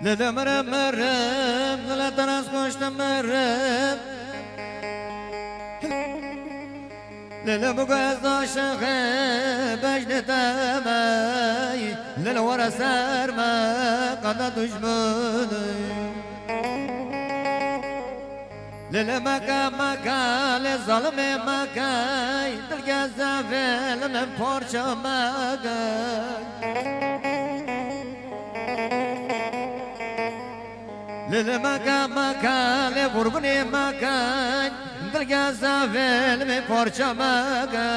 Lele merem merem, lele taras koştum merem. Lele bu göz aşığı becnetemey. Lele vara serme kada düşmanı. Lele maka maka, le zalime maka. Dil gezevelim porça maka. Lele maka maka, le vurguni maka. Dil gezevelim porça maka.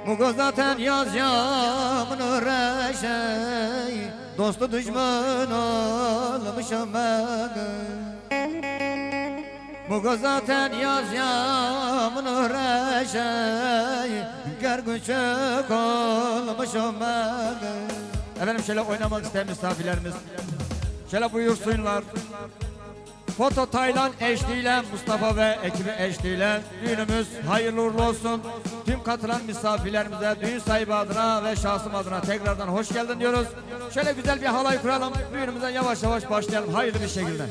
Mugo zaten yaz yağmur reşey. Dostu düşman olmuşum ben. Mugo zaten yaz yağmur reşey. Gergüçük olmuşum ben. Efendim şöyle oynamak isteyen misafirlerimiz şöyle buyursunlar. Foto Taylan eşliğiyle, Mustafa ve ekibi eşliğiyle düğünümüz hayırlı uğurlu olsun. Tüm katılan misafirlerimize düğün sahibi adına ve şahsım adına tekrardan hoş geldin diyoruz. Şöyle güzel bir halay kuralım, düğünümüze yavaş yavaş başlayalım hayırlı bir şekilde.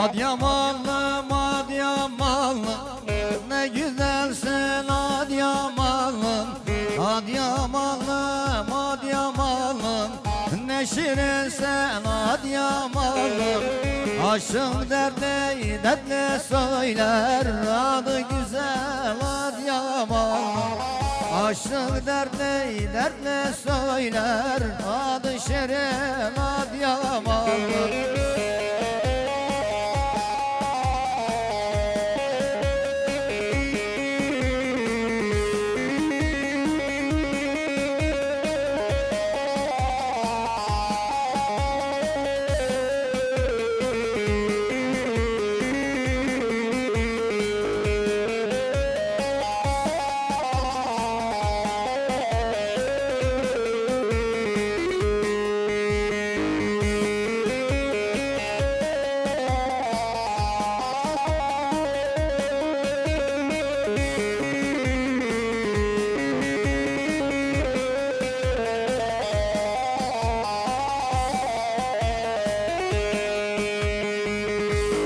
Adıyamanlım, Adıyamanlım, ne güzelsin Adıyamanlım. Adıyamanlım, Adıyamanlım, ne şirinsin Adıyamanlım. Aşık dertli, dertli söyler, adı güzel Adıyamanlım. Aşık dertli, dertli söyler, adı şirin Adıyamanlım.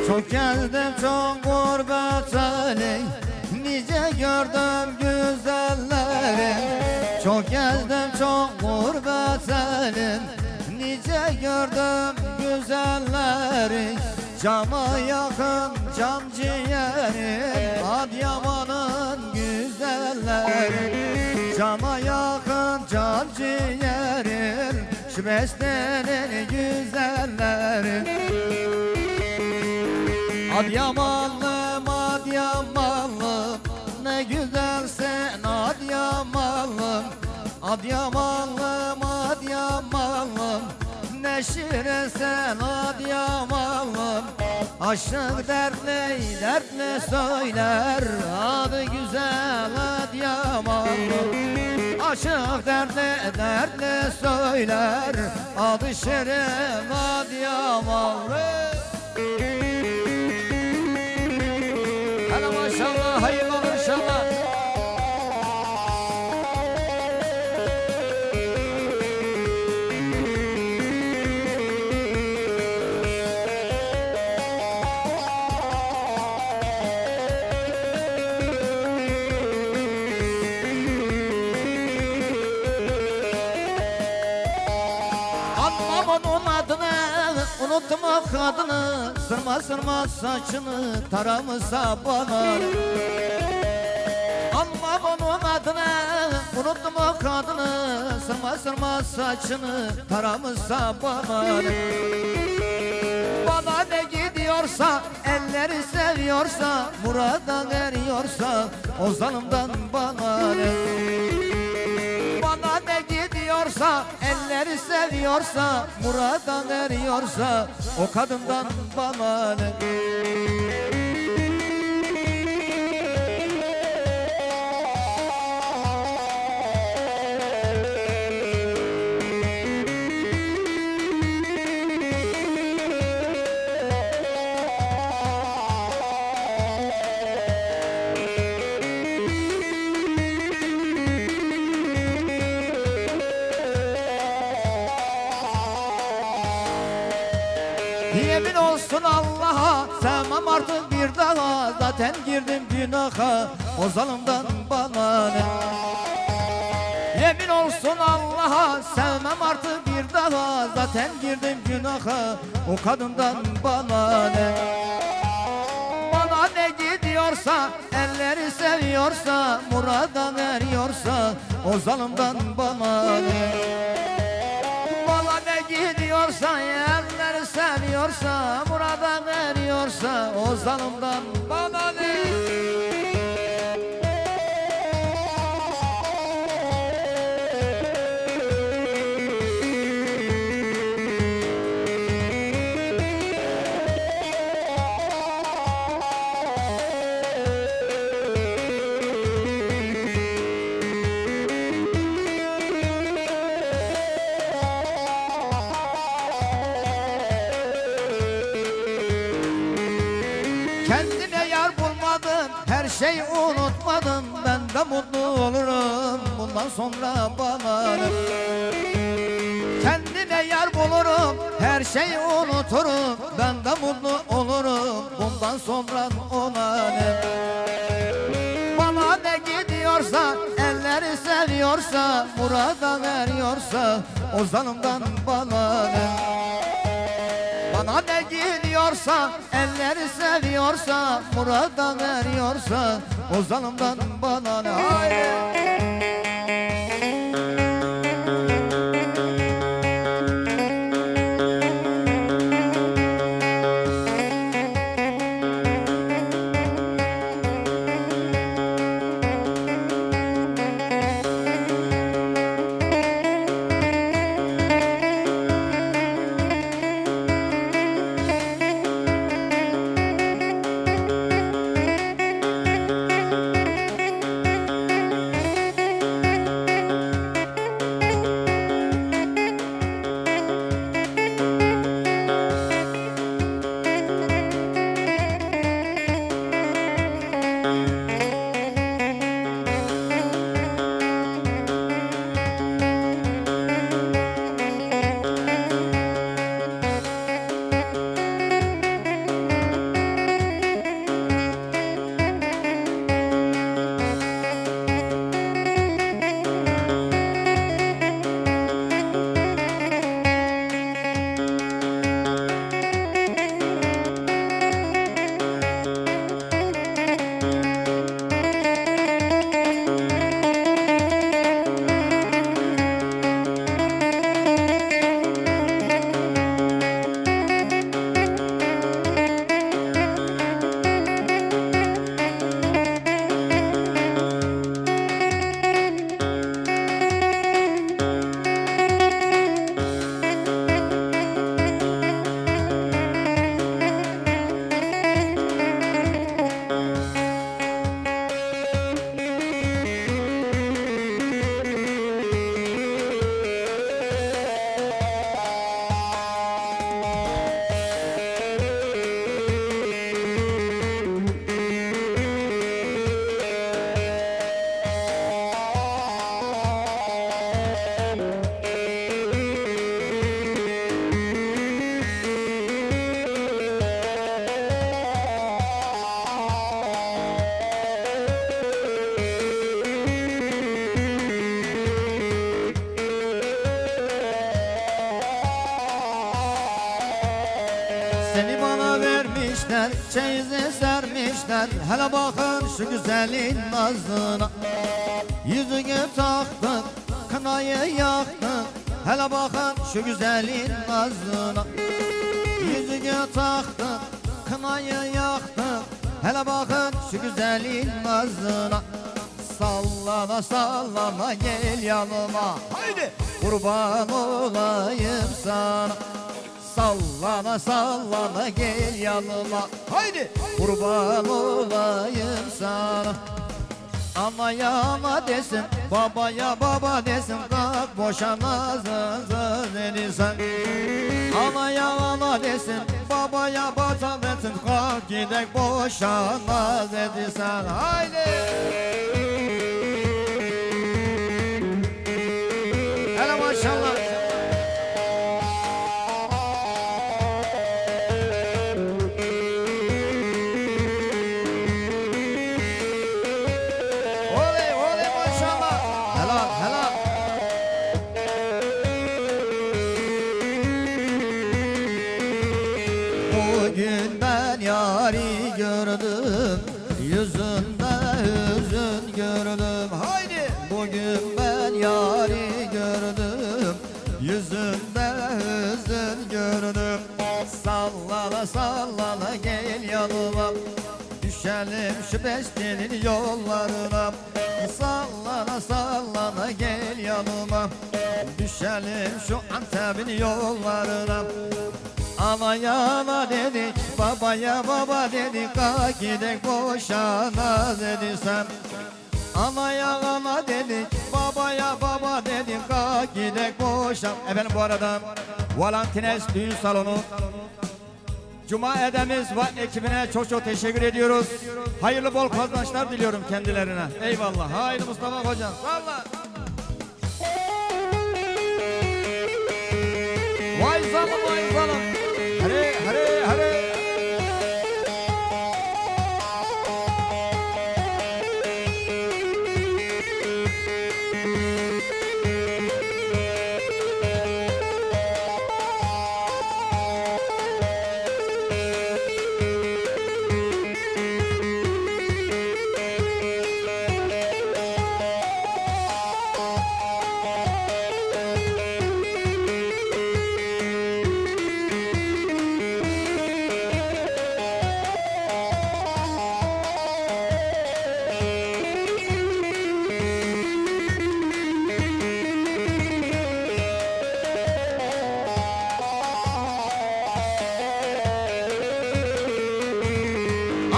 Çok gezdim çok gurbet eli, nice gördüm güzelleri. Çok gezdim çok gurbet eli, nice gördüm güzelleri. Cama yakın can ciğerim, Adıyaman'ın güzelleri. Cama yakın can ciğerim, şu beslenin güzelleri. Adıyamanlım, Adıyamanlım, ne güzelsin Adıyamanlım. Adıyamanlım, Adıyamanlım, ne şirinsin Adıyamanlım. Aşık dertli, dertli söyler, adı güzel Adıyamanlım. Aşık dertli, dertli söyler, adı şirin Adıyamanlım. Hele maşallah hayırlı olur inşallah. Sırma sırma saçını taramışsa bana. Almam onun adını, unuttum o kadını. Sırma sırma saçını taramışsa bana. Bana ne gidiyorsa, elleri seviyorsa, murada eriyorsa, o zalimden bana ne? Bana ne gidiyorsa, elleri seviyorsa, murada eriyorsa, o kadından bana ne? Yemin olsun Allah'a, sevmem artık bir daha. Zaten girdim günaha, o zalimden bana ne? Yemin olsun Allah'a, sevmem artık bir daha. Zaten girdim günaha, o kadından bana ne? Bana ne gidiyorsa, elleri seviyorsa, murada eriyorsa, o zalimden bana ne? Bana ne gidiyorsa, yerleri seviyorsa, murada eriyorsa, o zalimden bana ne? Kendime yar bulmadım, her şeyi unutmadım. Ben de mutlu olurum bundan sonra bana ne? Kendime yar bulurum, her şeyi unuturum. Ben de mutlu olurum bundan sonra ona ne? Bana ne gidiyorsa, elleri seviyorsa, murada eriyorsa, o zalimden bana ne? Bana ne gidiyorsa, elleri seviyorsa, murada eriyorsa, o zalimden bana ne? Hayır. çeyizi sermişler. Hele bakın şu güzelin nazına. Yüzüğü taktık, kınayı yaktık. Hele bakın şu güzelin nazına. Yüzüğü taktık, kınayı yaktık. Hele bakın şu güzelin nazına. Sallana sallana gel yanıma, haydi kurban olayım sana. Sallana sallana gel yanıma, haydi kurban olayım sana. Anaya ana desin, babaya baba desin, kalk boşana zız edilsen. Anaya ana desin, babaya baba desin, kalk gidek boşana edilsen. Haydi! Hele maşallah! Bugün ben yari gördüm, yüzünde hüzün gördüm. Haydi! Bugün ben yari gördüm, yüzünde hüzün gördüm. Sallana sallana gel yanıma, düşelim şu bestenin yollarına. Sallana sallana gel yanıma, düşelim şu Antep'in yollarına. Anaya ana dedik, babaya baba dedik, kalk gidek boşana dedisem. Anaya ana dedik, babaya baba dedik, kalk gidek boşan. Efendim bu arada Valentines Düğün Salonu Cuma Edemiz ve ekibine çok teşekkür ediyoruz. Hayırlı bol kazançlar diliyorum kendilerine. Eyvallah. Haydi Mustafa hocam. Vallahi. Vay zaman vay zaman. Hare hare hare.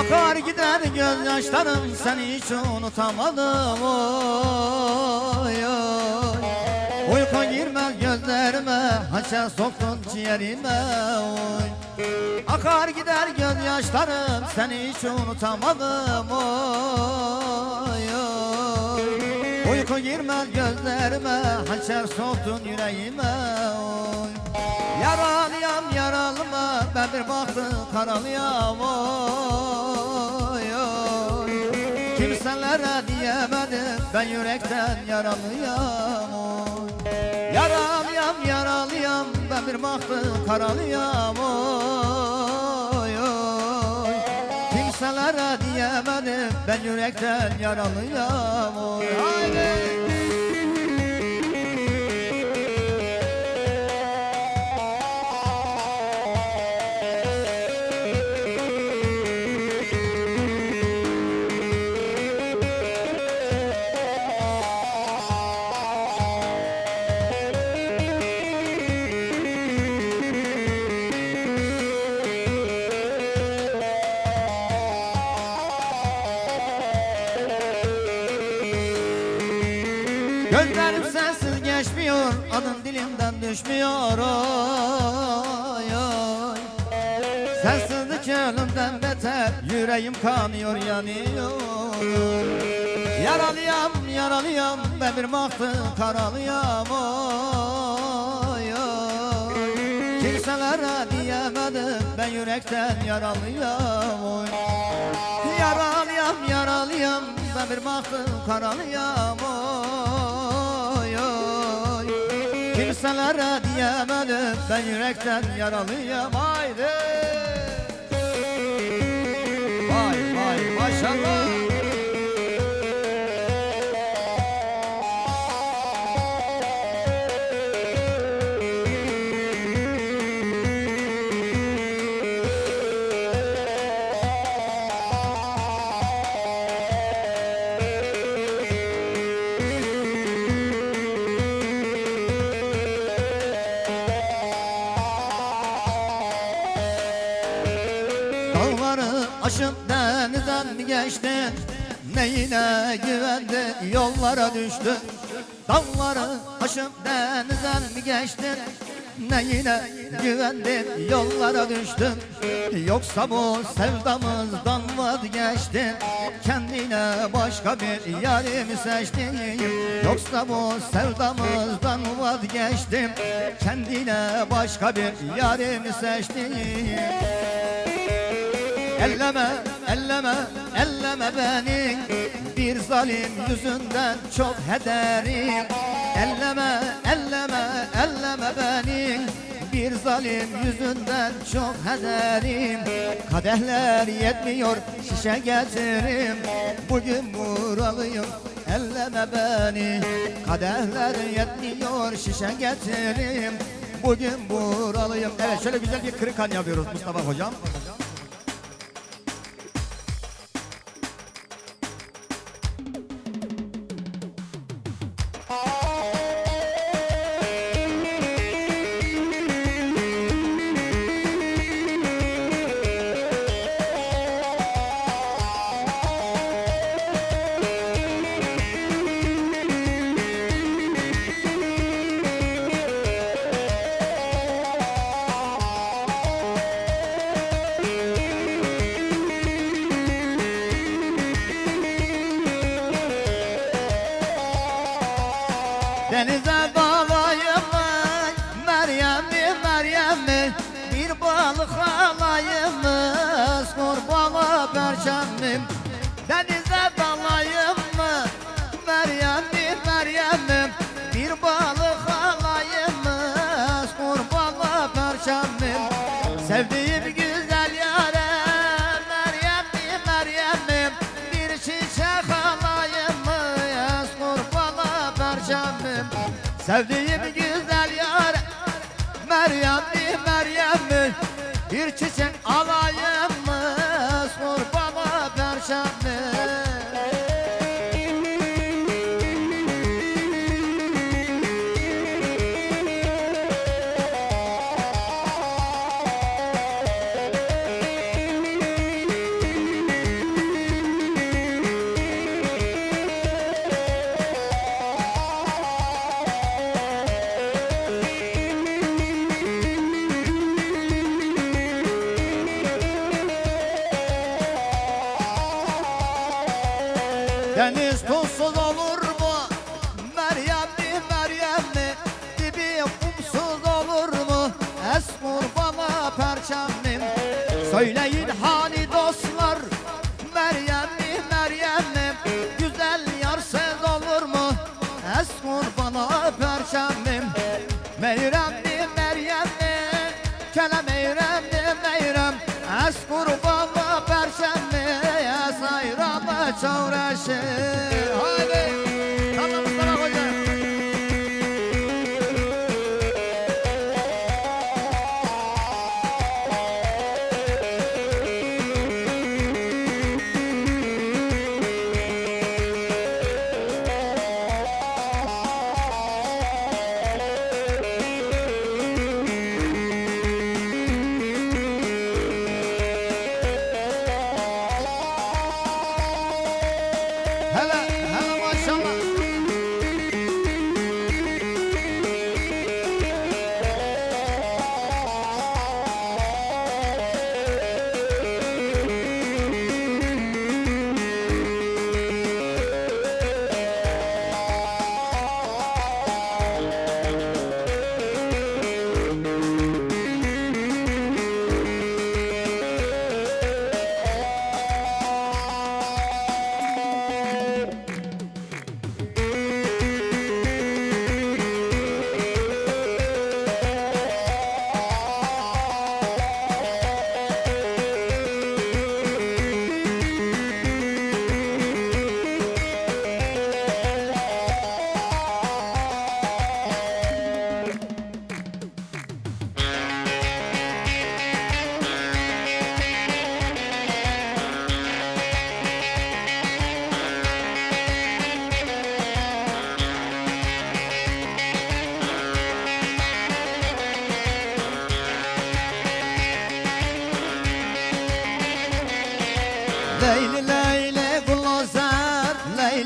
Akar gider gözyaşlarım, seni hiç unutamadım oy oy. Uyku girmez gözlerime, hançer soktun ciğerime oy. Akar gider gözyaşlarım, seni hiç unutamadım oy oy. Uyku girmez gözlerime, hançer soktun yüreğime oy. Yaralıyam yaralıma, ben bir baktım karalıyam oy oy. Kimselere diyemedim, ben yürekten yaralıyam oy. Yaralıyam yaralıyam, ben bir baktım karalıyam oy oy. Kimselere diyemedim, ben yürekten yaralıyam oy. Haydi! Gözlerim sensiz geçmiyor, adın dilimden düşmüyor oy oy. Sensizlik ölümden beter, yüreğim kanıyor yanıyor. Yaralıyam yaralıyam, ben bir baktım karalıyam oy oy. Kimselere diyemedim, ben yürekten yaralıyam oy. Yaralıyam yaralıyam, ben bir baktım karalıyam oy oy. Kimselere diyemedim, ben yürekten yaralıyam. Haydi! Neyine güvendi yollara düştü, dağları aşıp denizden mi geçtin? Neyine güvendin yollara düştün, yoksa bu sevdamızdan vazgeçtin? Kendine başka bir yari mi seçtin, yoksa bu sevdamızdan vazgeçtin? Kendine başka bir yari mi seçtin? Elleme, elleme, elleme beni, bir zalim yüzünden çok hederim. Elleme, elleme, elleme beni, bir zalim yüzünden çok hederim. Kadehler yetmiyor, şişe getiririm, bugün buralıyım, elleme beni. Kadehler yetmiyor, şişe getiririm, bugün buralıyım. Evet, şöyle güzel bir kırık kan yapıyoruz Mustafa hocam. Denize dalayım mı Meryem'i, Meryem'i, bir balık alayım mı kurbağa perçemim? Denize dalayım mı Meryem'i, Meryem'i, bir balık alayım mı kurbağa perçemim? Sevdiğim güzel yâre Meryem'i, Meryem'i, bir çiçek alayım mı kurbağa perçemim? Sevdiğim güzel yâre Meryem'i, Meryem'i, bir çiçek alayım mı kurbağa perçemim? Deniz tuzsuz olur mu Meryem'i, Meryem'i, dibi kumsuz olur mu es kurbağa perçemim? Söyleyin hani dostlar Meryem'i, Meryem'i, güzel yarsız olur mu es kurbağa perçemim? Meyrem'i, Meryem'i, kele meyrem'i, meyrem, es kurbağa perçemmi, sayramı çavreşi. Haydi, tamam Mustafa Hoca. Hele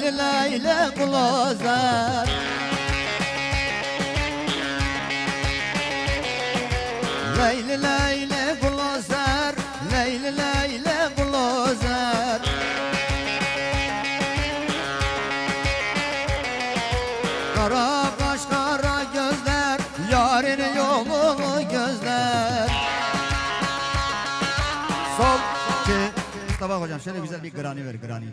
Leyli Leyli Kulozar Leyli Leyli Kulozar Leyli Leyli Kulozar Kara kaş kara gözler Yarın yolunu gözler Sol ki Mustafa hocam şöyle güzel bir grani ver grani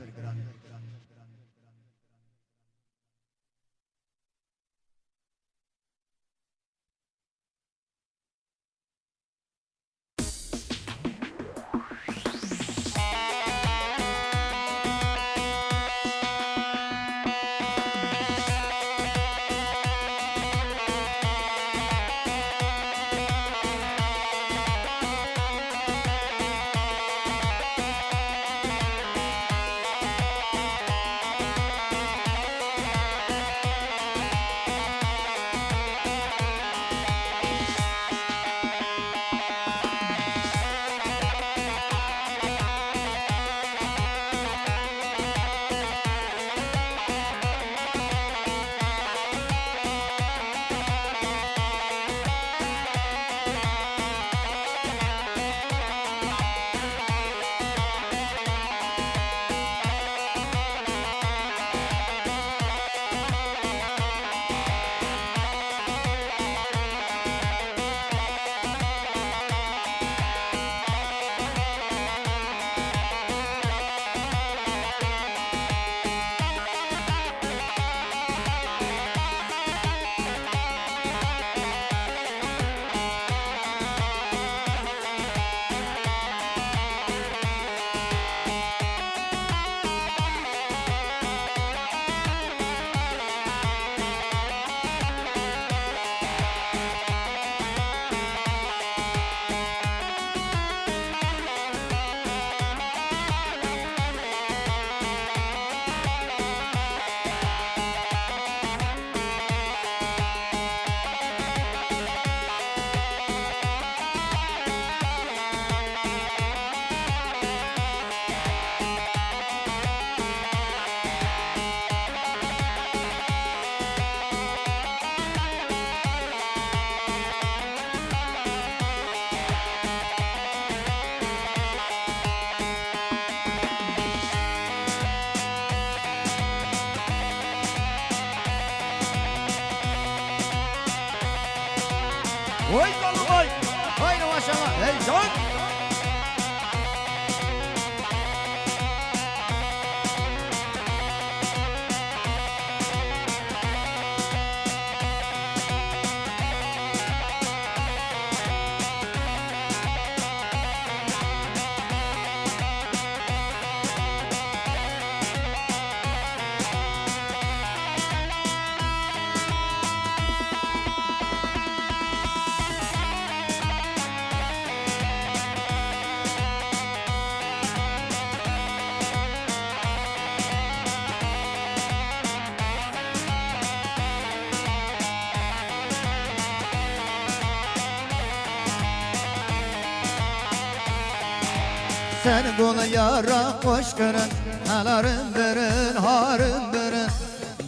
Oy oğlum oy. Haydi maşallah. Hey can. Sen bunu yara koşkırın Haların birin harın birin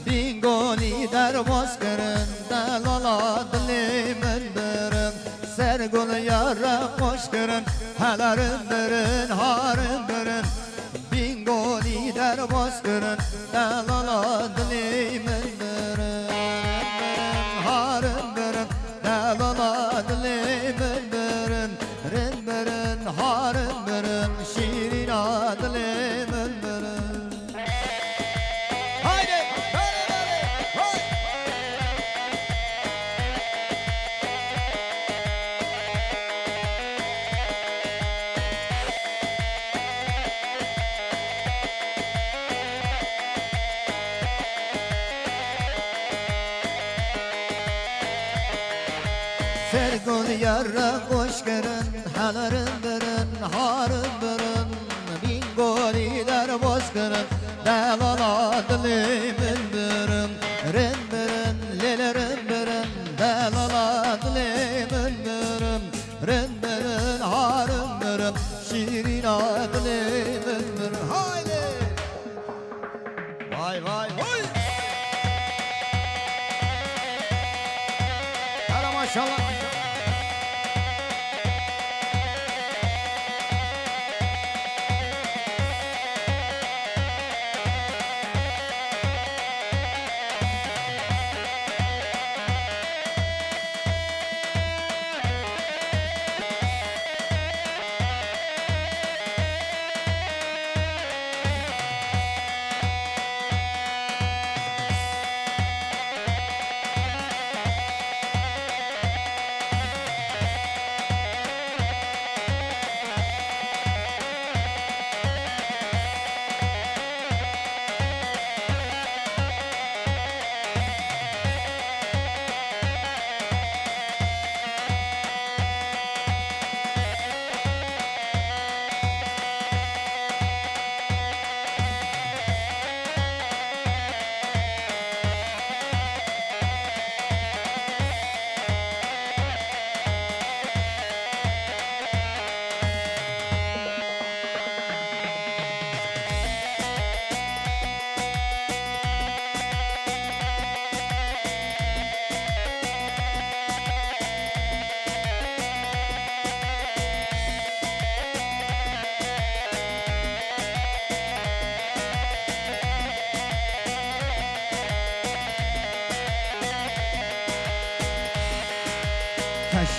Bingo lider bozkırın Delala dilimin birin Sen bunu yara koşkırın Haların birin harın birin Bingo lider bozkırın Delala dilimin birin Harın birin Delala dilimin birin Rin birin harın birin Şirin adlimin birin Haydi böyle hay Sergul yarra koşkırın Haların birin harın birin Bingo lider bozkırın Delala dilimin birin Rin birin lilerin birin Delala dilimin birin Rin birin harın birin Şirin adlimin birin Haydi Vay vay vay. Hala maşallah.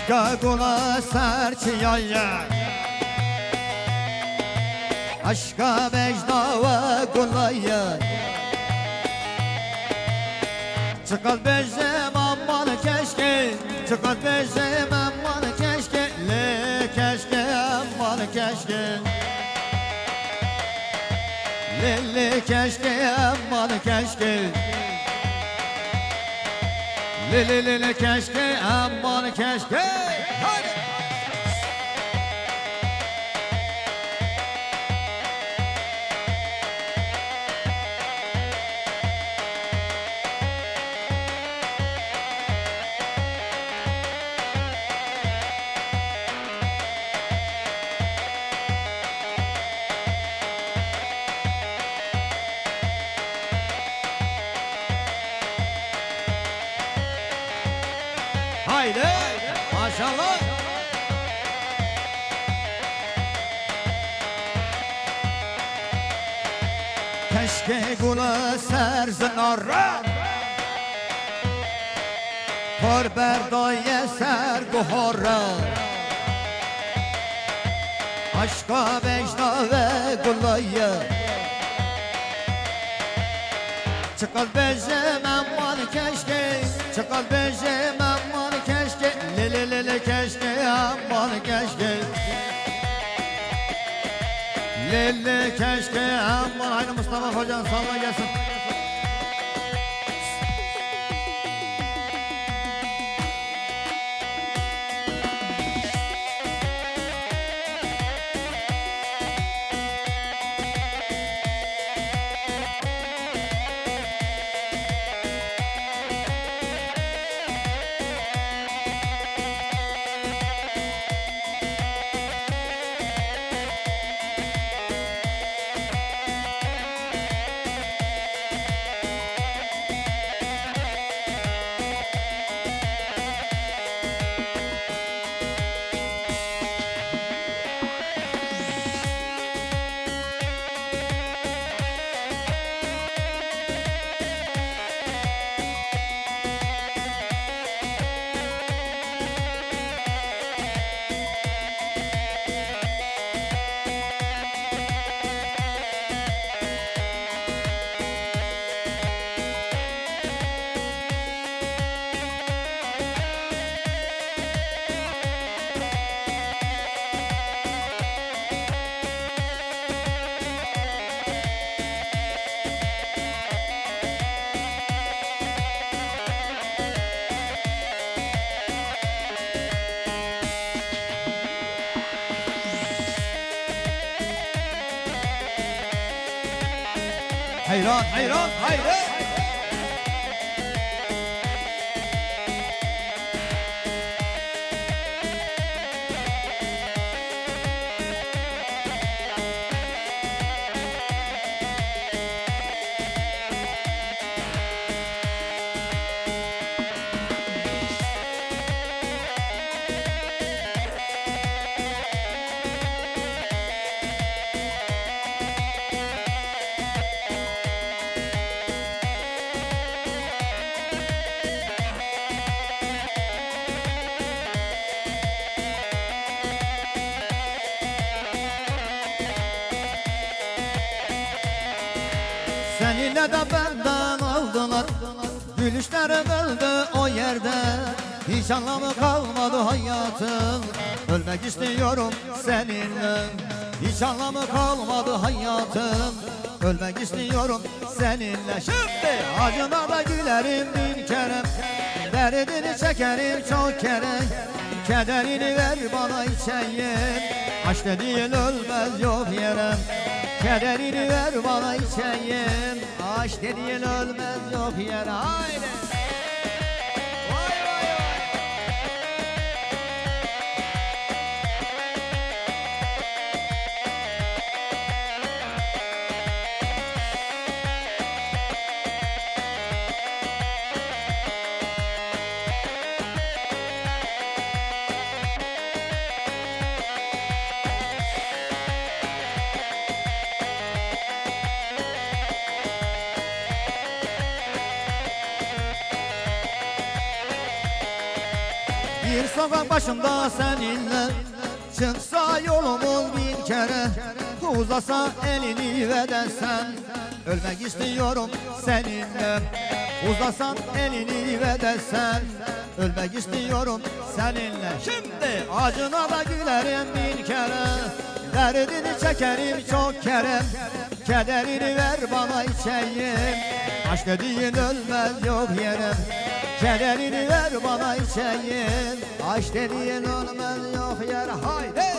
Keşke kula serçiyaya Aşka vecdava kulaya Çıkart bezem aman keşke Çıkart bezem aman keşke Le keşke aman keşke Le keşke aman keşke Le keşke aman keşke Hadi Haydi maşallah. Keşke kula serzinara Por berdoye ser guhara Aşka vecda ve kulaya Çıkal bezem aman keşke Çıkal bezem aman keşke Le keşke aman keşke Le keşke aman Haydi Mustafa Hocam salla gelsin. Hayran hayran hayran. Seninle de benden aldılar. Gülüşlerim öldü o yerde. Hiç anlamı kalmadı hayatım. Ölmek istiyorum seninle. Hiç anlamı kalmadı hayatım. Ölmek istiyorum seninle. Şimdi acına da gülerim bin kere. Derdini çekerim çok kere. Kederini ver bana içeyim. Aşk dediğin ölmez yok yere. Kederini ver bana içeyim. Aşk dediğin ölmez yok yere. Haydi. Vay vay vay. Bir sokak başında seninle çıksa yolumuz bin kere. Uzasa elini ve desen ölmek istiyorum seninle. Uzasan elini ve desen ölmek istiyorum seninle. Şimdi acına da gülerim bin kere. Derdini çekerim çok kere. Kederini ver bana içeyim. Aşk dediğin ölmez yok yere. Kederini ver bana içeyim. Aşk dediğin ölmez yok yere. Haydi.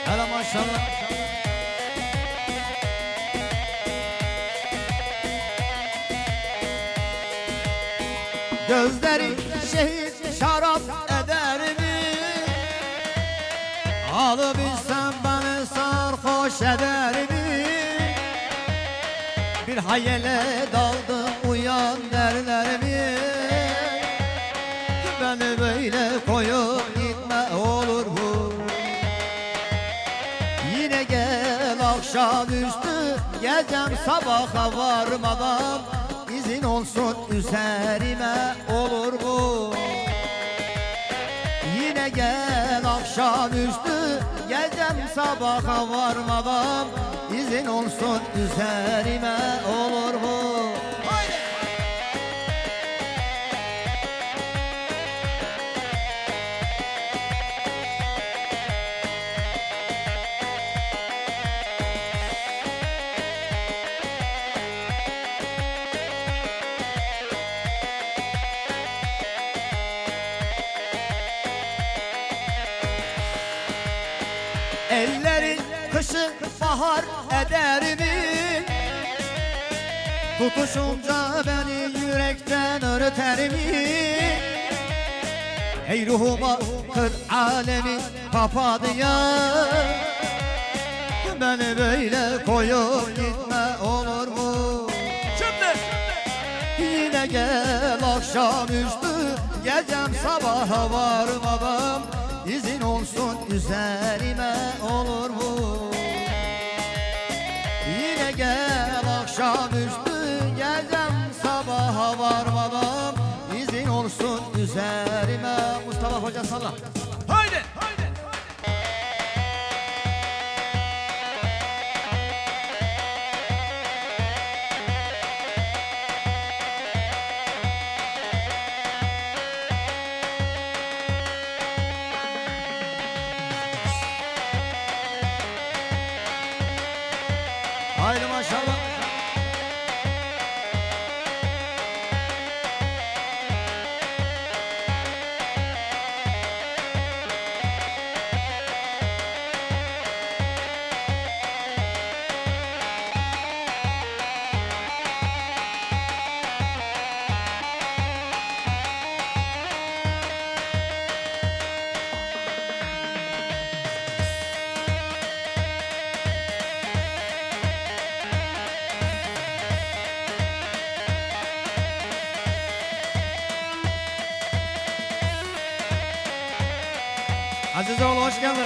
Hele maşallah. Gözleri şehit şarap eder mi? Alıbilsem beni sarhoş eder mi? Bir hayale daldım uyan derler mi? Beni böyle koyup gitme olur mu? Yine gel akşamüstü, gecem sabaha varmadan izin olsun üzerime olur mu? Yine gel akşamüstü, gecem sabaha varmadan izin olsun üzerime olur mu? Haydi! Ellerin kışı bahar eder mi? Tutuşunca beni yürekten örter mi? Ey ruhuma kır alemi papatya, beni böyle koyup gitme olur mu? Şimdi yine gel akşamüstü, gecem sabaha varmadan izin olsun üzerime olur mu? Yine gel akşamüstü, gecem Hoca salla. Haydi. Haydi maşallah. Aziz oğlu hoş geldin.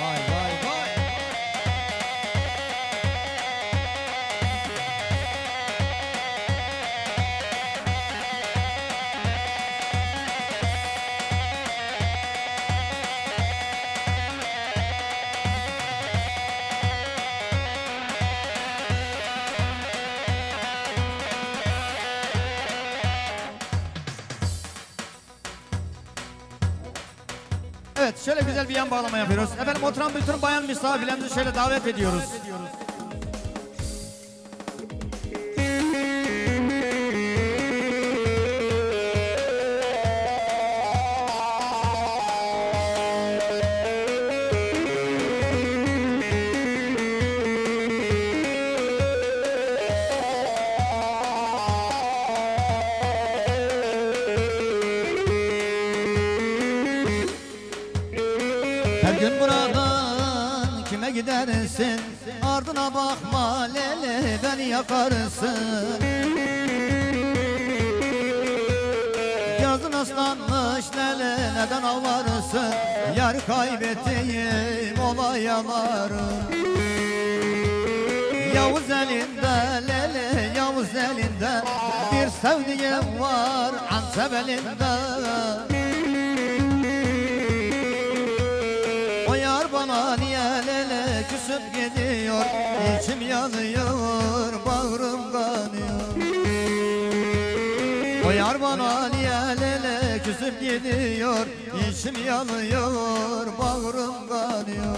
Vay vay vay. Evet, şöyle güzel bir yan bağlama yapıyoruz. Efendim oturan bütün bayan misafirlerimizi şöyle davet ediyoruz. Her gün buradan kime gidersin? Ardına bakma lele beni yakarsın. Gözün ıslanmış lele neden ağlarsın? Yar kaybettiğim olaylarım. Yavuz elinde lele Yavuz elinde, bir sevdiğim var Antep elinde. Bana niye lele küsüp gidiyor? İçim yanıyor, bağrım kanıyor. O yar bana niye lele küsüp gidiyor? İçim yanıyor, bağrım kanıyor.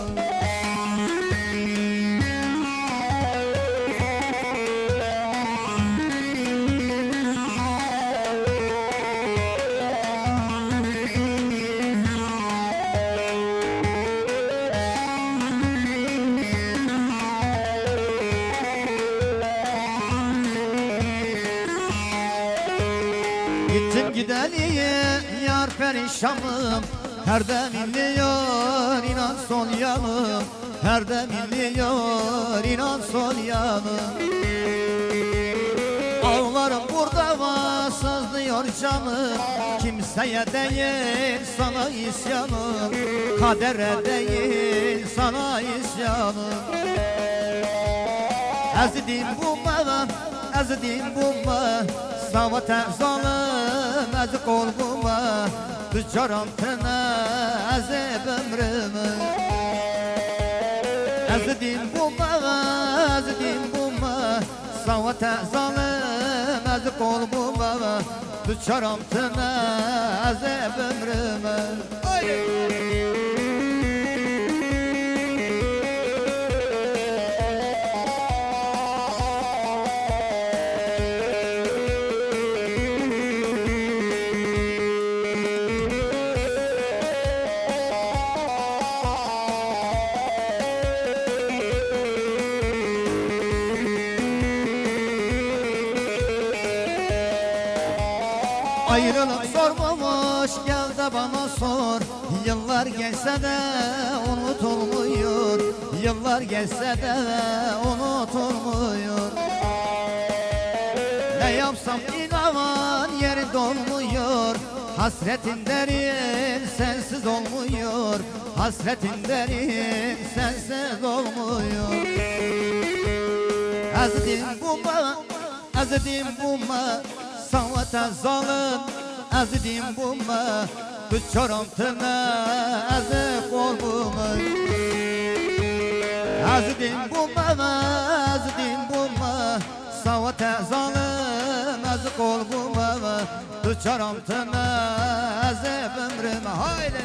Gittim gideli yar perişanım, her dem inliyor inan sol yanım. Her dem inliyor inan sol yanım. Ağlarım burada var sızlıyor canım. Kimseye değil sana isyanım, kadere değil sana isyanım. Ezdim bulma, ezdim bulma, savat zalim ez kolbuma. Tüccaram tına ezib ömrümü. Ezdim bulma, savat zalim ez kolbuma. Tüccaram tına ezib ömrümü. Ayrılık sormamış gel de bana sor. Yıllar geçse de unutulmuyor. Yıllar geçse de unutulmuyor. Ne yapsam inan yeri dolmuyor. Hasretin derin sensiz olmuyor, hasretin derin sensiz olmuyor. Azdim buma, savata zalın. Azdim buma, tuçorum tına, azı kolbuma. Azdim buma, savata zalın, azı kolbuma. Tuçorum tına, azı ömrüme. Haydi.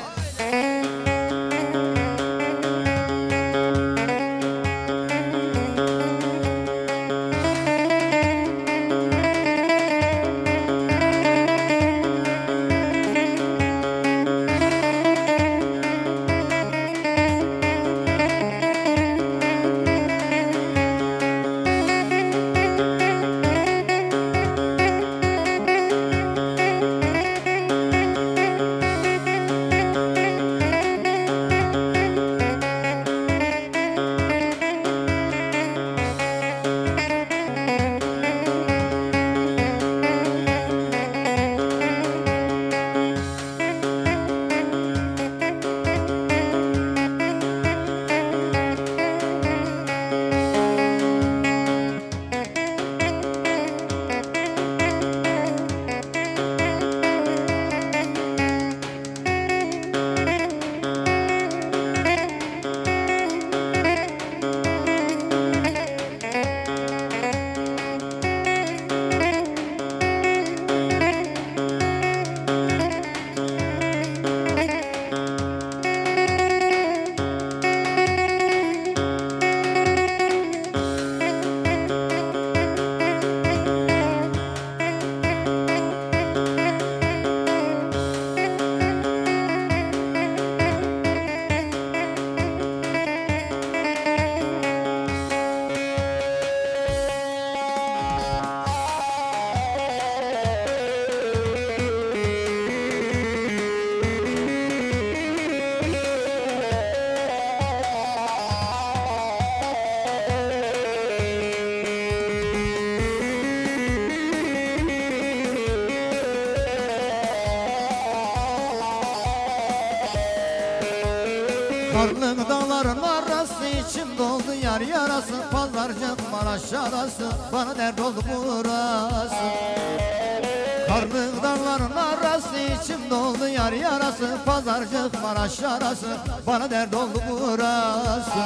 Karlı dağların arası içim doldu yar yarası. Pazarcık Maraş arası, bana dert oldu burası. Karlı dağların arası içim doldu yar yarası. Pazarcık Maraş arası, bana dert oldu burası.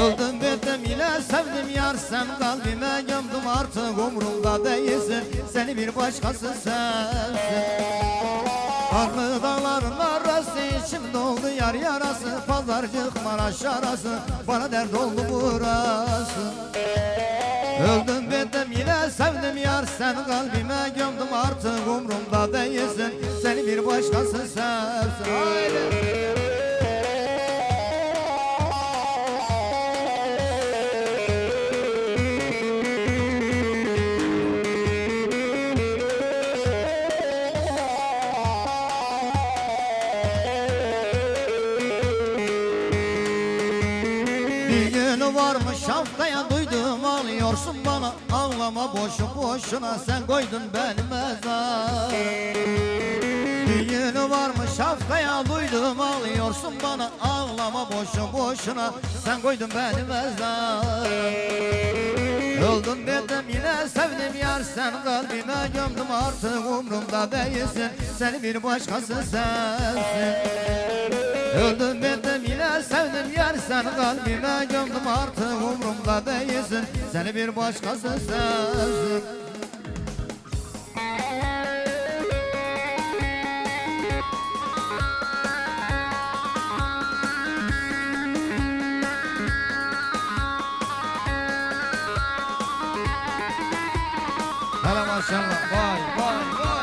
Öldüm bittim yine sevdim yar, sen kalbime gömdüm, artık umrumda değilsin, seni bir başkası sevsin. Karlı dağların arası içim doldu yar yarası. Pazarcık Maraş arası, bana dert oldu burası. Öldüm bittim yine sevdim yar, sen kalbime gömdüm, artık umrumda değilsin, seni bir başkası sevsin. Haydi. Varmış haftaya duydum ağlıyorsun bana, ağlama boşu boşuna, sen koydun beni mezar. Bir günü varmış haftaya duydum ağlıyorsun bana, ağlama boşu boşuna, sen koydun beni mezar. Öldüm bittim yine sevdim yar, sen kalbime gömdüm, artık umrumda değilsin, seni bir başkası sevsin. Öldüm bittim yine sevdim yar, sen kalbime gömdüm, artık umrumda değilsin, seni bir başkası sevsin. Hele maşallah, vay vay vay.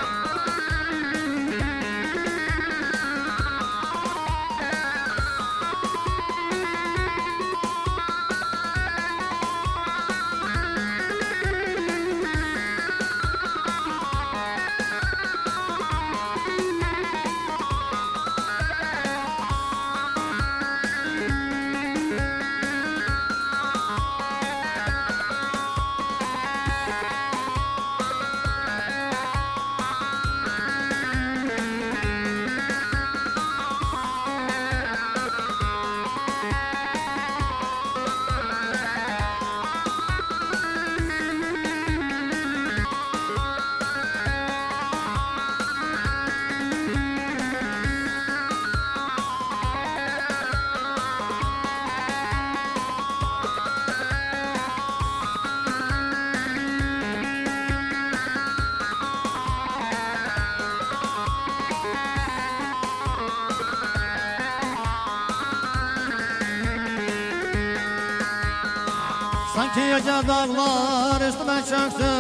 Sanki yüce dağlar üstüme çöktü.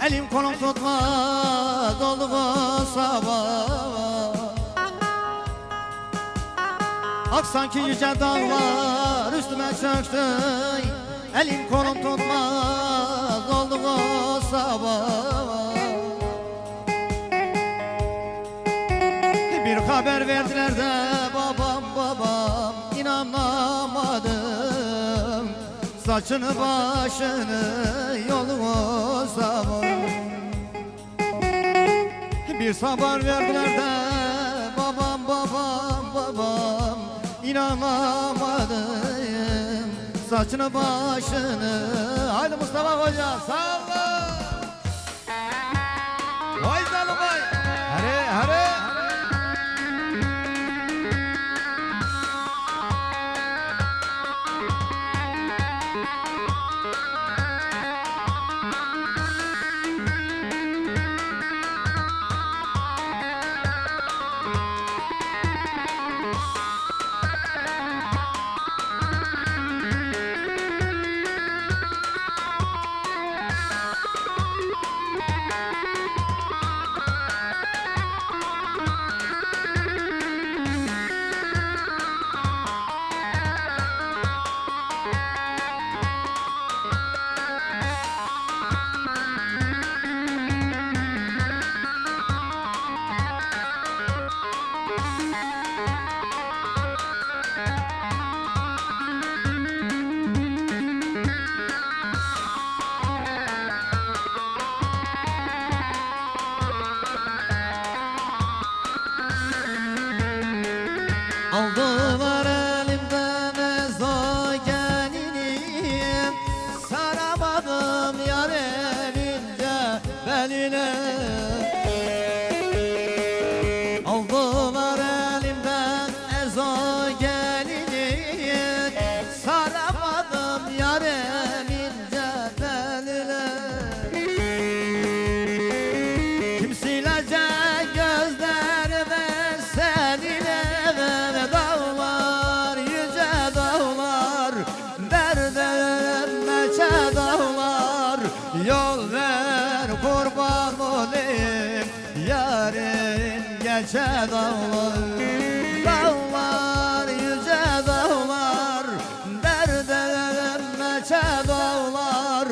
Elim kolum tutmaz oldu bu sabah. Ak sanki yüce dağlar üstüme çöktü. Elim kolum tutmaz oldu bu sabah. Bir haber verdiler de babam inanamadım. Saçını başını yolunu zaman. Bir haber verdiler de babam inanamadım. Saçını başını. Haydi Mustafa Hoca salla. Vay canım vay. Hare hare. Aldılar elimden ezo gelini. Saramadım yar elince beline. Aldılar elimden ezo gelini. Saramadım yar elince beline. Kim silecek gözlerime seninle. Dağlar yüce dağlar, derdim neçe dağlar. Yol ver kurban olayım, yarın geçe dağlar. Dağlar yüce dağlar, derdim neçe dağlar.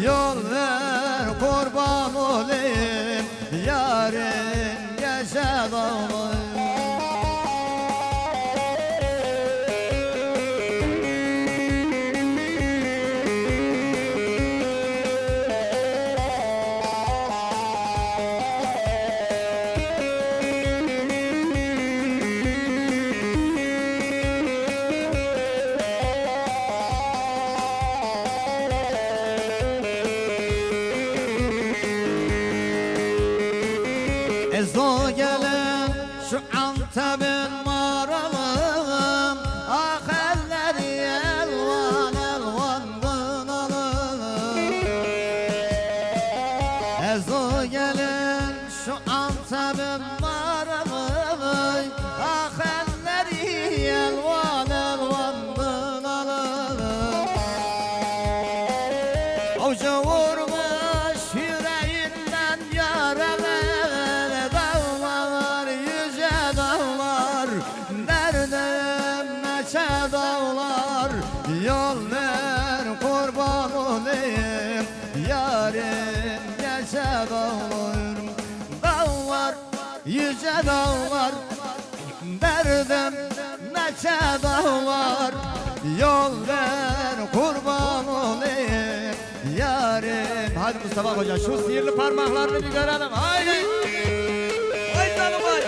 Yol ver kurban olayım, yarın geçe dağlar. Ezo gelen şu Antep'in maralım. Ah elleri elvan elvan kınalım. Ezo gelen şu Antep'in maralım. Ah elleri elvan elvan kınalım. Avcı vurmuş yüreğinden yaralı. Dağlar yol ver kurban olayım, yarın geçe dağlar. Dağlar yüce dağlar, derdim neçe dağlar. Yol ver kurban olayım, yarın. Hadi Mustafa Hoca şu sihirli parmaklarını bir görelim. Haydi. Haydi canım haydi.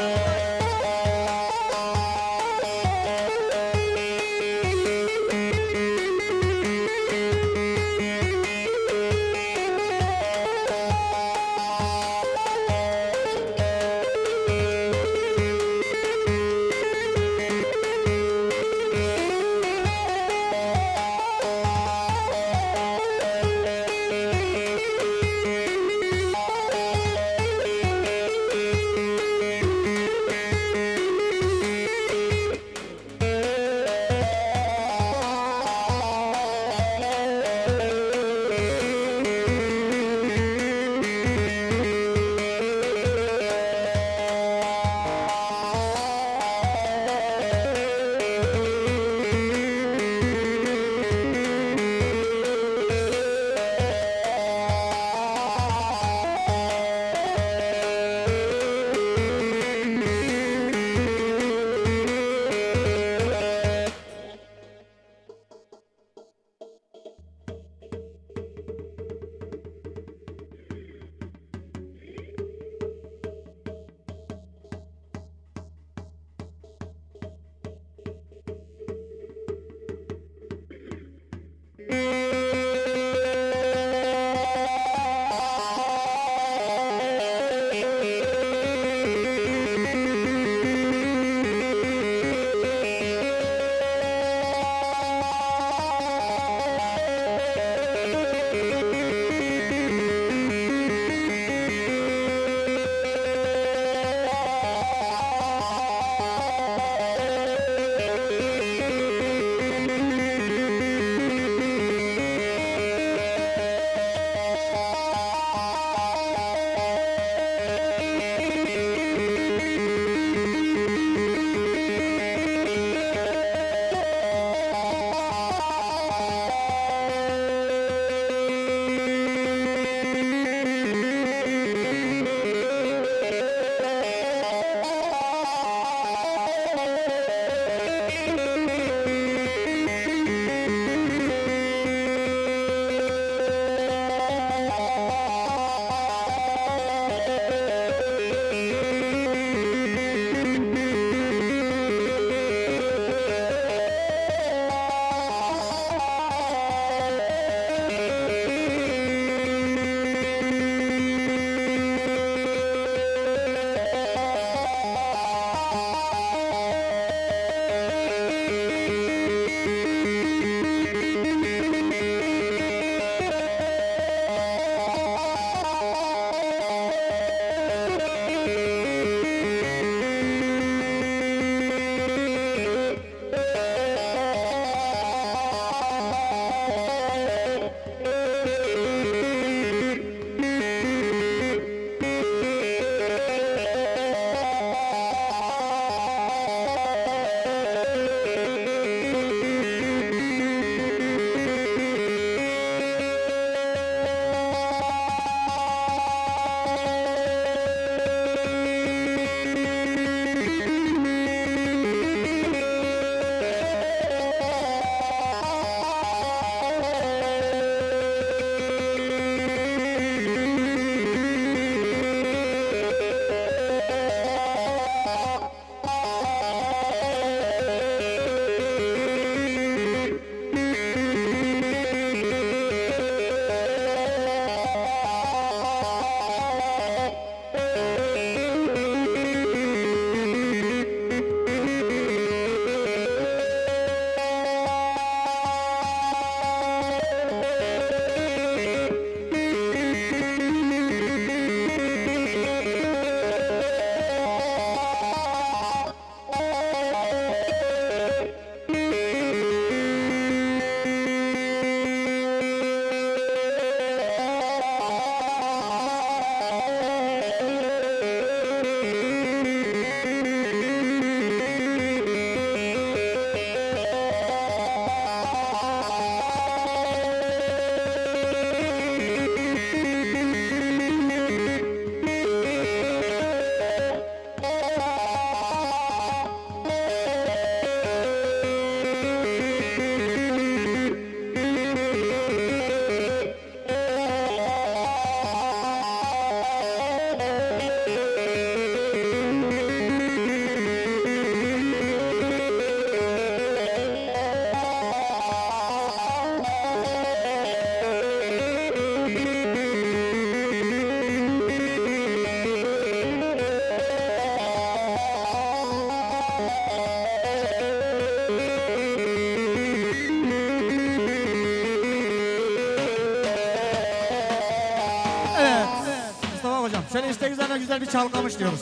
Şöyle istek üzerine güzel bir çalkamış diyoruz.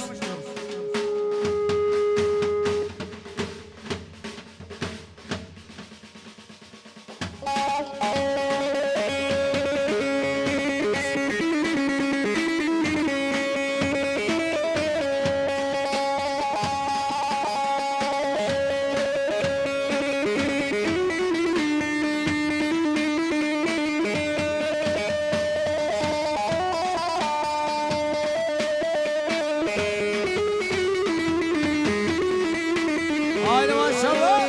Haydi maşallah.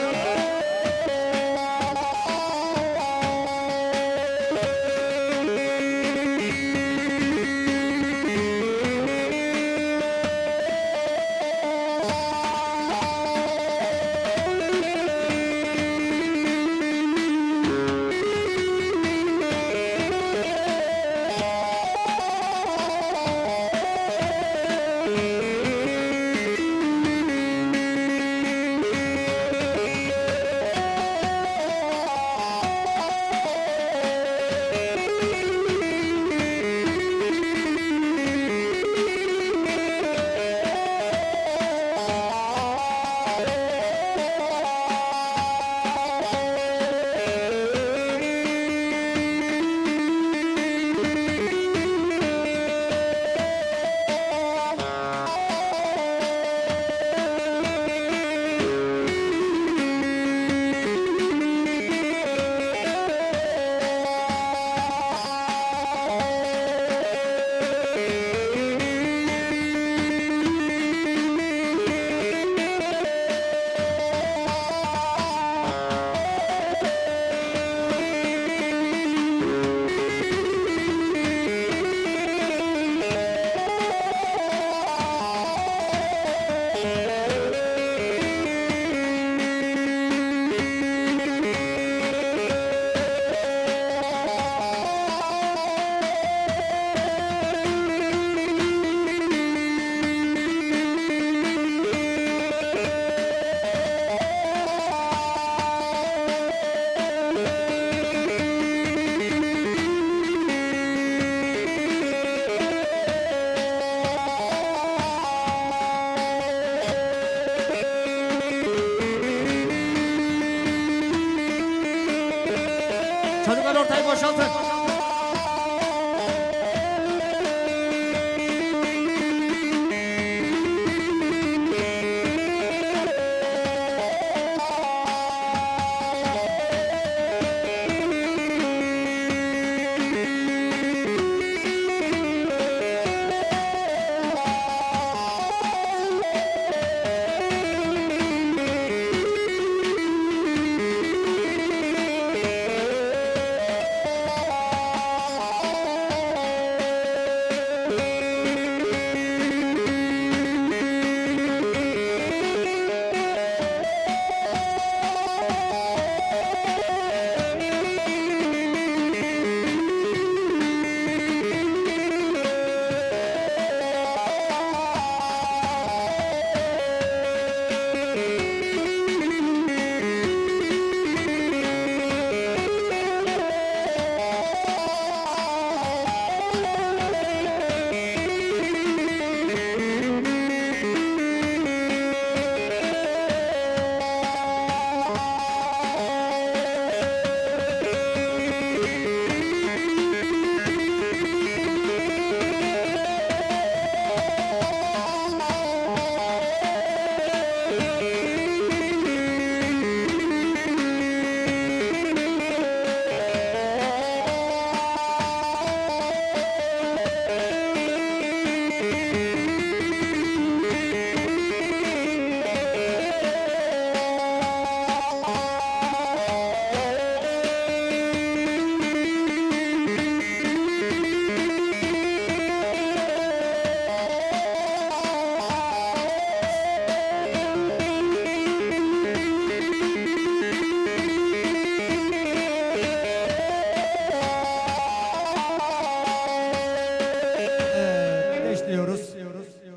Çocuklar ortayı boşaltın.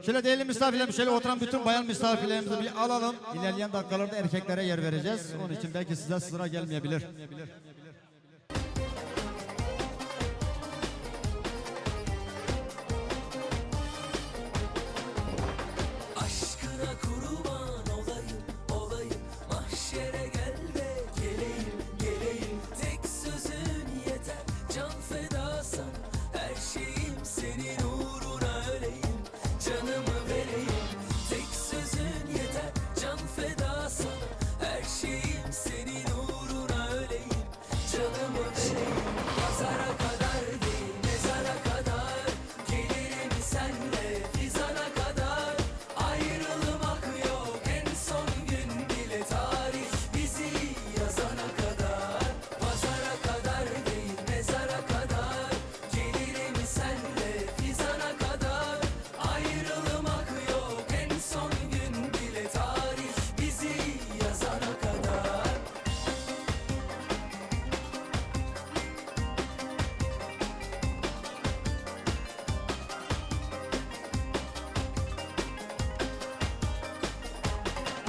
Şöyle değerli misafirlerimiz, şöyle oturan bütün bayan misafirlerimizi bir alalım. İlerleyen dakikalarda erkeklere yer vereceğiz. Onun için belki size sıra gelmeyebilir.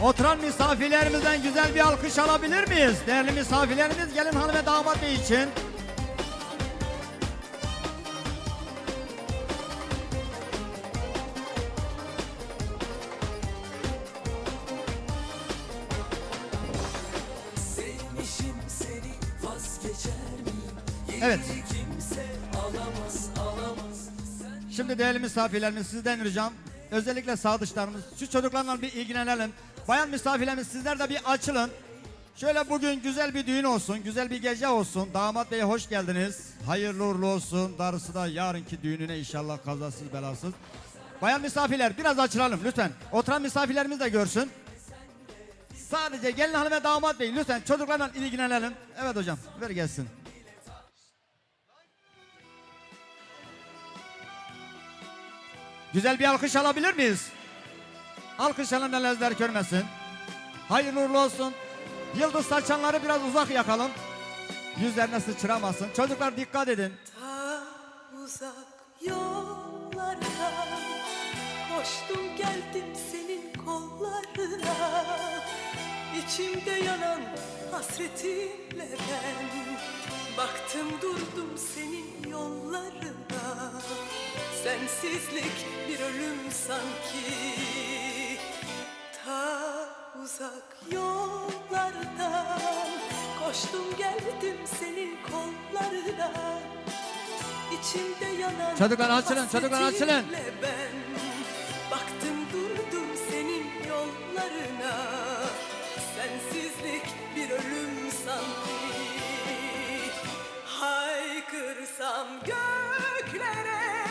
Oturan misafirlerimizden güzel bir alkış alabilir miyiz? Değerli misafirlerimiz, gelin hanım ve damat bey için. Evet. Şimdi değerli misafirlerimiz, sizden ricam, özellikle sadıçlarımız, şu çocuklarla bir ilgilenelim. Bayan misafirlerimiz, sizler de bir açılın. Şöyle bugün güzel bir düğün olsun, güzel bir gece olsun. Damat beye hoş geldiniz. Hayırlı uğurlu olsun. Darısı da yarınki düğününe inşallah kazasız belasız. Bayan misafirler, biraz açılalım lütfen. Oturan misafirlerimiz de görsün. Sadece gelin hanım ve damat bey, lütfen çocuklarla ilgilenelim. Evet hocam, ver gelsin. Güzel bir alkış alabilir miyiz? Alkış alan elazığlar görmesin. Hayırlı uğurlu olsun. Yıldız saçanları biraz uzak yakalım. Yüzlerine sıçramasın. Çocuklar dikkat edin. Ta uzak yollardan koştum geldim senin kollarına. İçimde yanan hasretinle ben baktım durdum senin yollarına. Sensizlik bir ölüm sanki. Ta uzak yollardan koştum geldim senin kollarına. İçimde yanan çocuklar açılın, çocuklar açılın. Ben baktım durdum senin yollarına. Sensizlik bir ölüm sanki. Haykırsam göklere,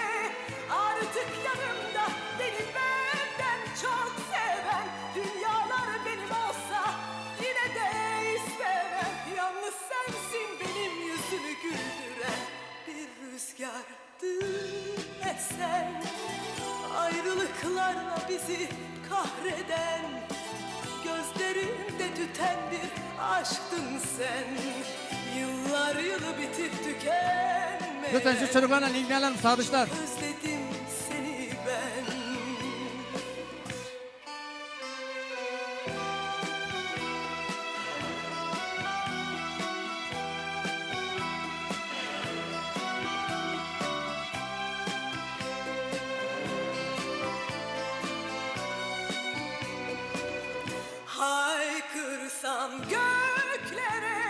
artık yanımda beni benden çok seven. Dünyalar benim olsa yine de istemem. Yalnız sensin benim yüzümü güldüren. Bir rüzgardı esen, ayrılıklarla bizi kahreden. Gözlerimde tüten bir aşktın sen. Yıllar yılı bitip tükenmeyen. Lütfen şu çocuklarla ilgilenelim sadıçlar. Özledim seni ben. Haykırsam göklere,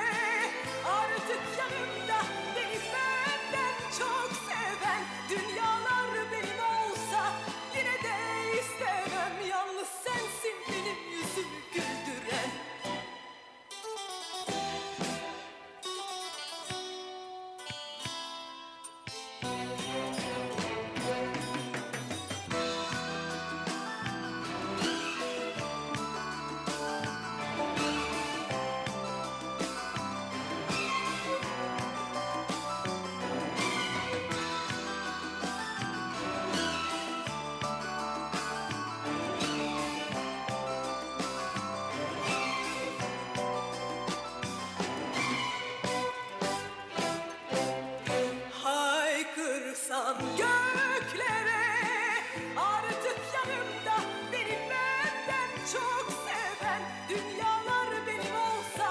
artık yanımda beni benden çok seven. Dünyalar benim olsa yine de istemem. Yalnız sensin benim yüzümü güldüren. Haykırsam göklere, artık yanımda beni benden çok seven. Dünyalar benim olsa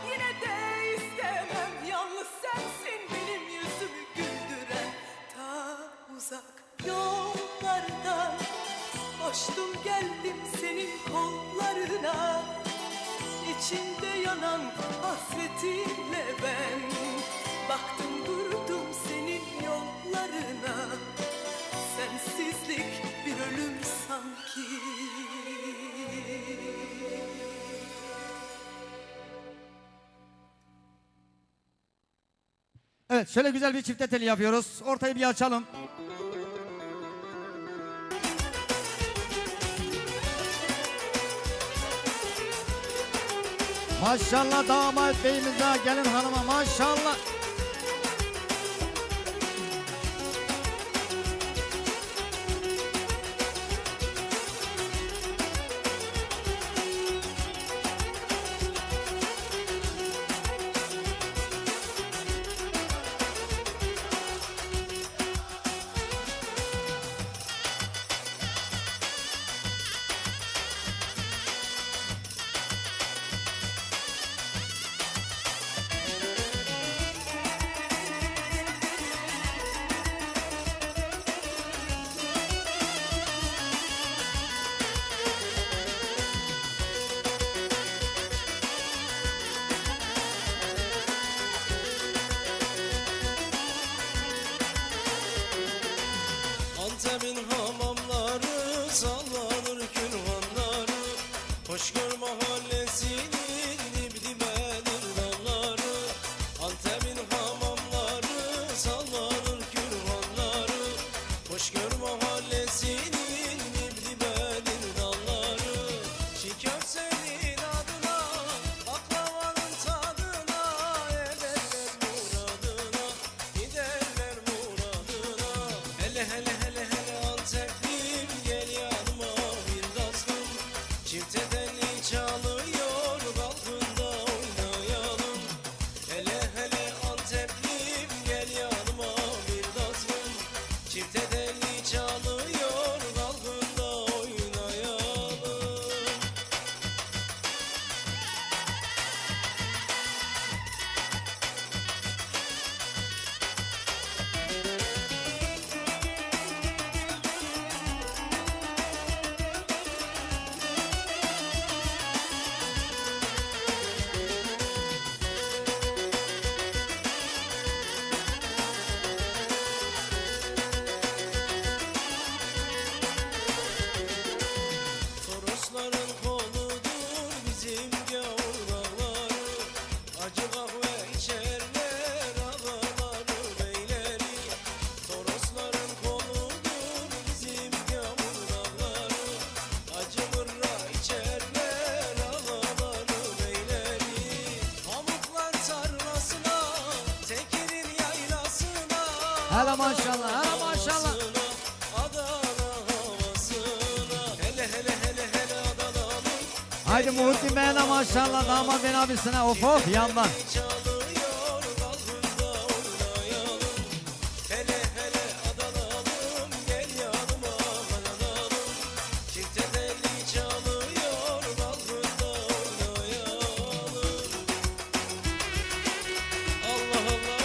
yine de istemem. Yalnız sensin benim yüzümü güldüren. Ta uzak yollardan koştum geldim senin kollarına. İçimde yanan hasretinle ben baktım durdum senin yollarına. Sensizlik bir ölüm sanki. Evet, şöyle güzel bir çifte teli yapıyoruz. Ortayı bir açalım. Maşallah damat beyimize, gelin hanıma maşallah. sallanır kürvanları. Hoşgör mahallesinin dibdibedir dalları. Antep'in hamamları sallanır kürvanları. Hoşgör mahallesinin dibdibedir dalları. Çiğ köftenin adına, baklavanın tadına, ederler muradına, giderler muradına. Hele hele hele hele Antep'lim, gel yanıma bir tatlım. Çifte telli çalıyor, kalkın da oynayalım. Hele hele Antep'lim, gel yanıma bir tatlım. Çifte telli çalıyor, kalkın da oynayalım. Torosların koludur bizim gavur dağları. Acı kahve içerler ağaları beyleri. Torosların koludur bizim gavur dağları. Acı mırra içerler ağaları beyleri. Pamuklar tarlasına, Tekir'in yaylasına. Hele maşallah, hele maşallah. Adana havasına. Hele hele hele hele Adana'nın Haydi Muhittin Bey'e maşallah, damat ben abisine of of yandan. çalıyor, kalkın da oynayalım. Hele hele Adana'lım, gel yanıma Adana'lım. Çifte telli çalıyor, kalkın da oynayalım. Allah Allah.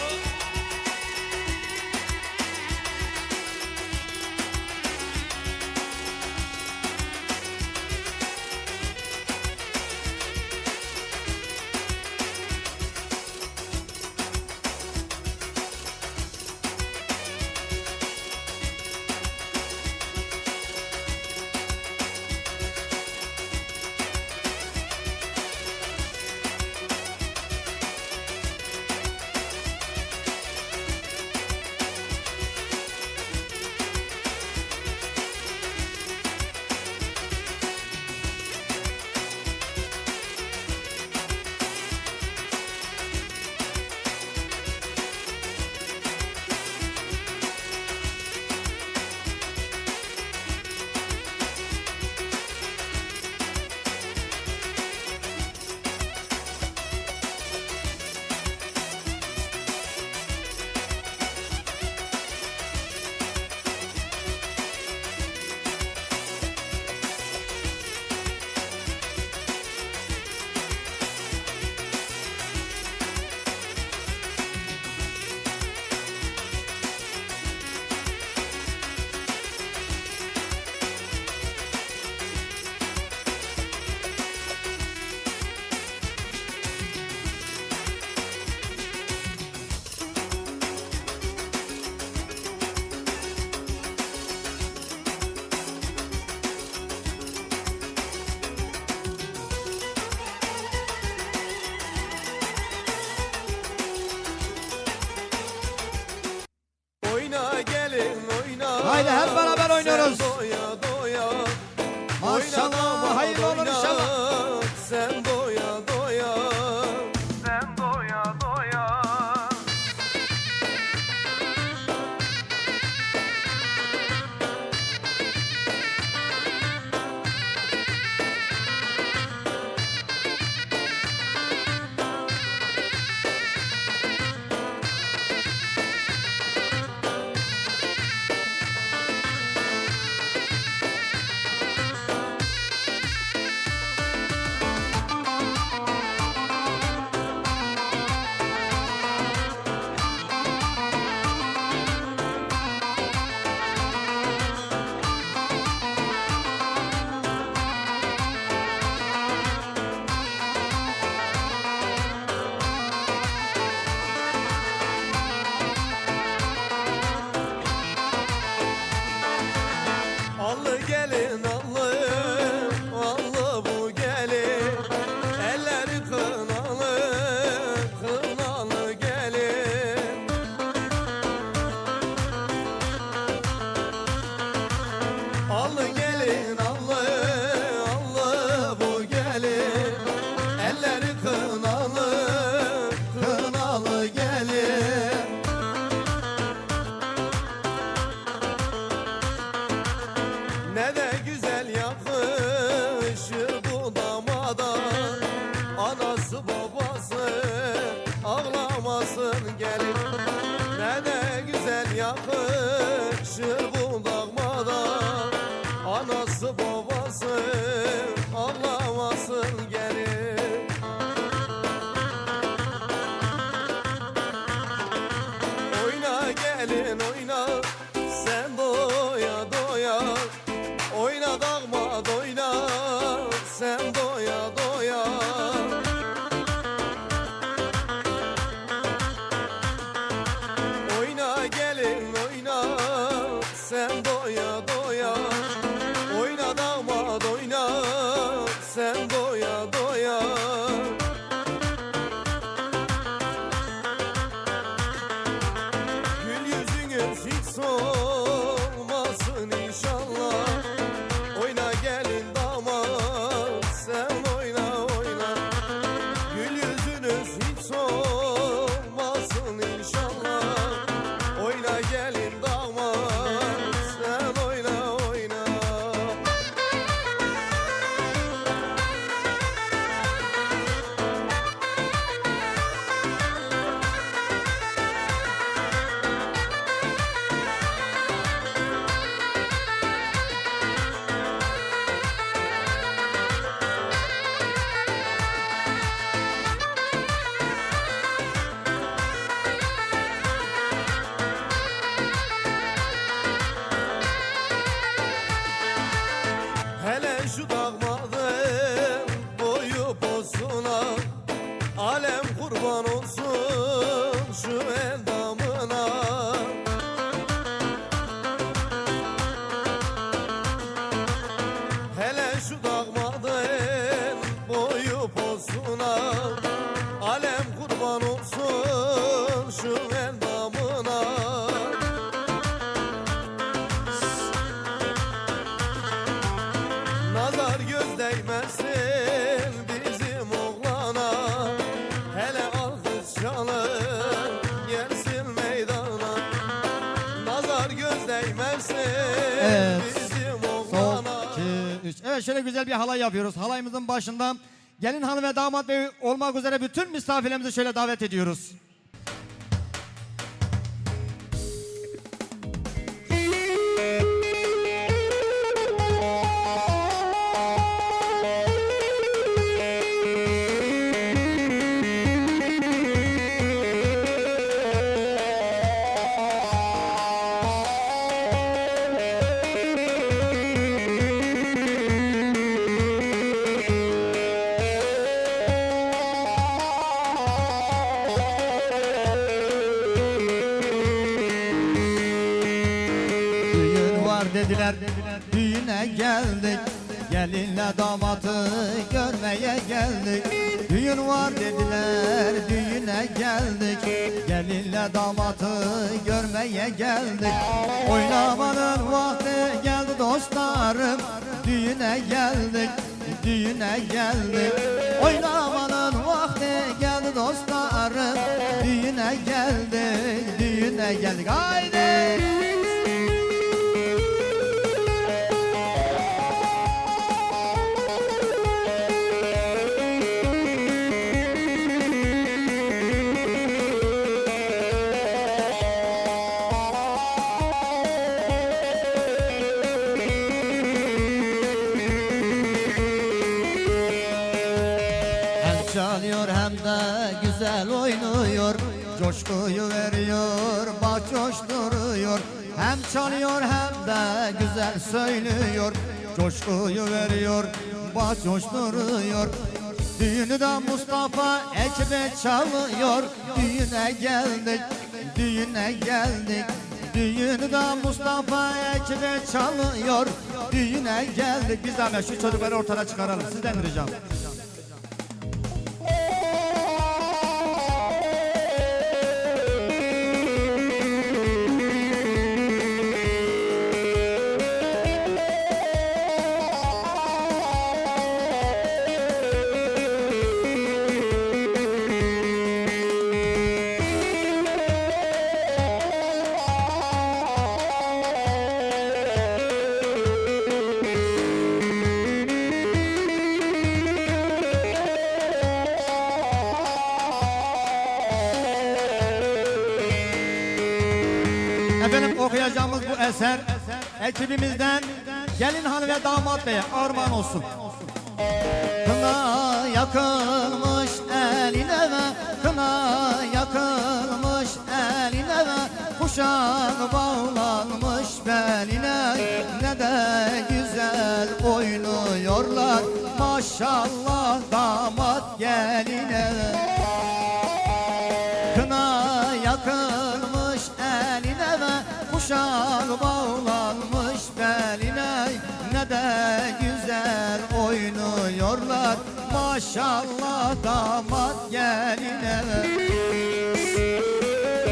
Oyna gelin oyna. Haydi hep beraber oynuyoruz. Sen doya doya. Maşallah, bu hayırlı olur inşallah. Sen doya doya. Sen doya doya. gelin allı, allı bu gelin. Elleri kınalı, kınalı gelin. Allı gelin allı, allı bu gelin. Elleri kınalı, kınalı gelin. Ne de güzel yakışır bu damada. Anası babası ağlamasın gelin. Ne de güzel yakışır bu damada. Anası babası ağlamasın gelin. Oyna gelin oyna, sen doya doya. Oyna damat oyna, sen doya doya. Oyna gelin oyna, sen doya doya. Oyna damat oyna, sen doya doya. Gül yüzünüz hiç solmasın inşallah. Oyna gelin damat, sen oyna oyna. Gül yüzünüz hiç solmasın inşallah. Oyna gelin damat, sen oyna oyna. Hele şu damadın boyu posuna, alem kurban olsun şu endamına. Hele şu damadın boyu posuna, alem kurban olsun şu endamına. Nazar göz değmesin bizim oğlana. Hele alkış çalın gelsin meydana. Nazar göz değmesin Evet. bizim Son, oğlana. 2, 3. Evet, şöyle güzel bir halay yapıyoruz. Halayımızın başında gelin hanım ve damat bey olmak üzere bütün misafirlerimizi şöyle davet ediyoruz. Düğün var dediler, düğüne geldik. Gelinle damatı görmeye geldik. Düğün var dediler, düğüne geldik. Gelinle damatı görmeye geldik. Oynamanın vakti geldi dostlarım. Düğüne geldik, düğüne geldik. Oynamanın vakti geldi dostlarım. Düğüne geldik, düğüne geldik. Haydi! Hem çalıyor hem de güzel oynuyor. Coşkuyu veriyor, bak coşturuyor. Hem çalıyor hem de güzel söylüyor. Coşkuyu veriyor, bak coşturuyor. Düğünü de Mustafa ekibe çalıyor. Düğüne geldik, düğüne geldik. Düğünü de Mustafa ekibe çalıyor. düğüne geldik. Biz zahmet şu çocukları ortada çıkaralım. Sizden ricam. Efendim okuyacağımız bu eser ekibimizden gelin hanım ve damat beye armağan olsun. Kına yakılmış eline ve kına yakılmış eline ve kuşak bağlanmış beline, ne de güzel oynuyorlar maşallah damat geline. Kına yakılmış eline ve kuşak bağlanmış beline, ne de güzel oynuyorlar maşallah damat geline.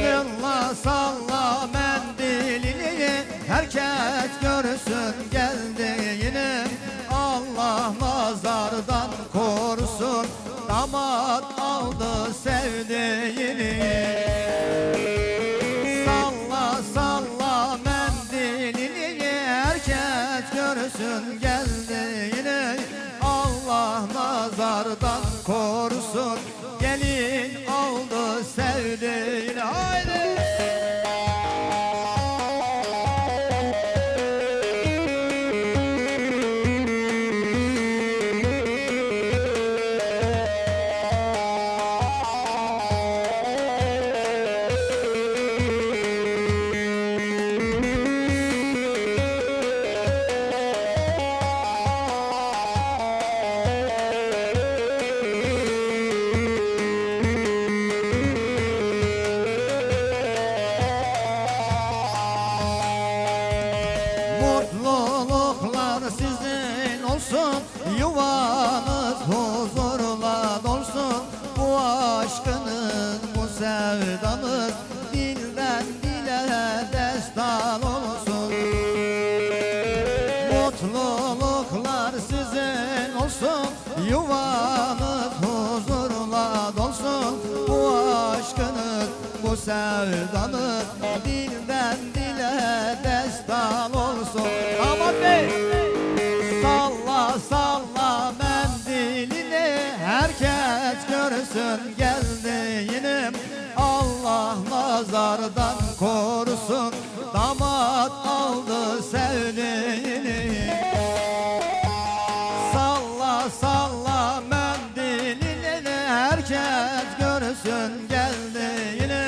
Yalla salla mendilini, herkes görsün geldiğini, Allah nazardan korusun damat aldı sevdiğini. Salla salla mendilini, herkes görsün geldiğini, Allah nazardan korusun gelin aldı sevdiğini. Haydi! Mutluluklar sizin olsun, yuvanız huzurla dolsun. Bu aşkınız, bu sevdanız dilden dile destan olsun. Mutluluklar sizin olsun, yuvanız huzurla dolsun. Bu aşkınız, bu sevdanız dilden dile destan olsun. Aman bey! Salla salla mendilini, herkes görsün geldiğini, Allah nazardan korusun damat aldı sevdiğini. Salla salla mendilini, herkes görsün geldiğini,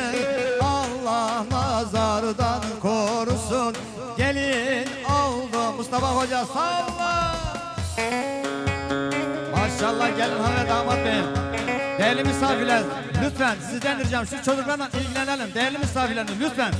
Allah nazardan korusun gelin aldı. Mustafa Hoca salla. Maşallah gelin hanım ve damat beyim. Değerli misafirler, lütfen sizden ricam şu çocuklarla ilgilenelim. Değerli misafirlerimiz lütfen.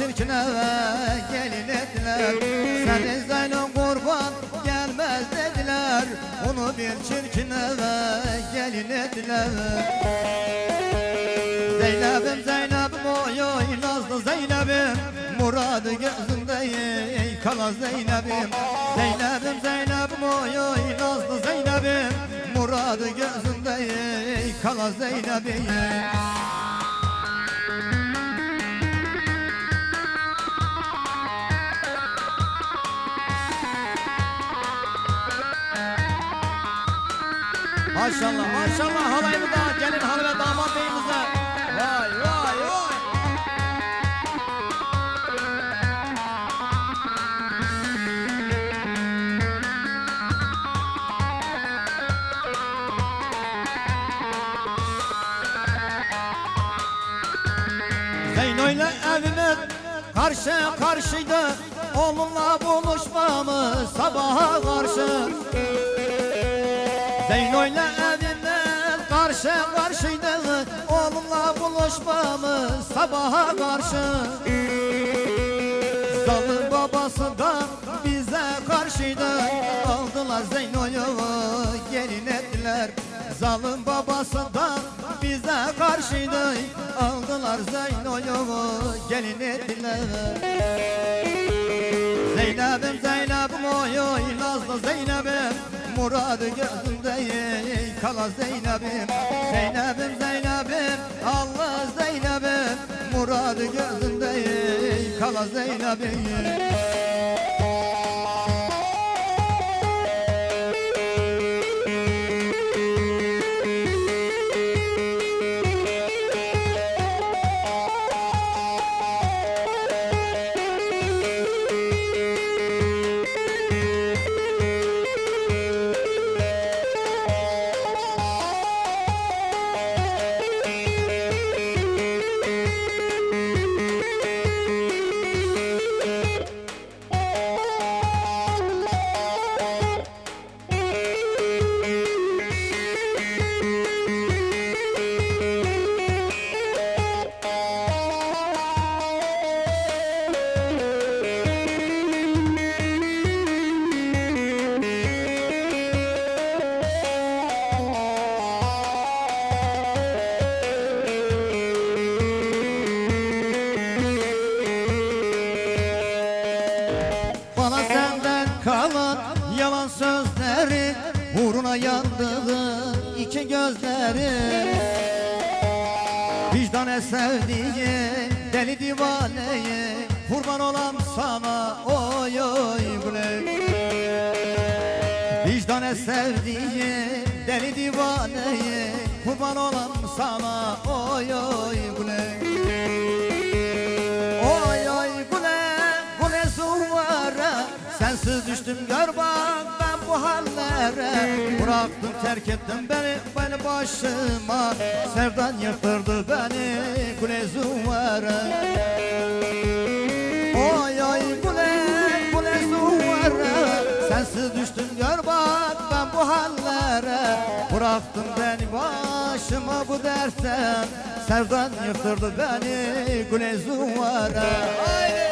çirkin eve gelin ettiler. Seni Zeynep kurban gelmez dediler. Onu bir çirkin eve gelin ettiler. Zeynep'im Zeynep'im oy oy nazlı Zeynep'im, muradı gözünde kala Zeynep'im. Zeynep'im Zeynep'im oy oy nazlı Zeynep'im, muradı gözünde kala Zeynep'im. Maşallah maşallah halayımıza gelin hanım ve damat beyimize. Vay vay vay. Zeyno'yla evimiz karşı karşıydı. Onunla buluşmamız sabaha karşı. Zeyno'yla evimiz karşı karşıydı. Onunla buluşmamız sabaha karşı. Zalim babası da bize karşıydı. Aldılar Zeyno'yu gelin ettiler. Zalim babası da bize karşıydı. Aldılar Zeyno'yu gelin ettiler. Zeynep'im Zeynep'im oy oy nazlı Zeynep'im, muradı gözünde kala Zeynep'im. Zeynep'im Zeynep'im Allah Zeynep'im, muradı gözünde kala Zeynep'im. Bana senden kalan yalan sözleri, uğruna yandığın iki gözleri. Vicdane sevdiğin deli divaneyi, kurban olam sana oy oy gülüm. Vicdane sevdiğin deli divaneyi, kurban olam sana oy oy gülüm. Oy oy gülüm güle zuvara, sensiz düştüm gör bak ben bu hallere. Bıraktın terk ettin beni başıma, sevdan yıktırdı beni güle zuvara. Oy oy güle zuvara, sensiz düştüm gör bak ben bu hallere. Bıraktın beni başıma bu dertten, sevdan yıktırdı beni güle zuvara. Haydi.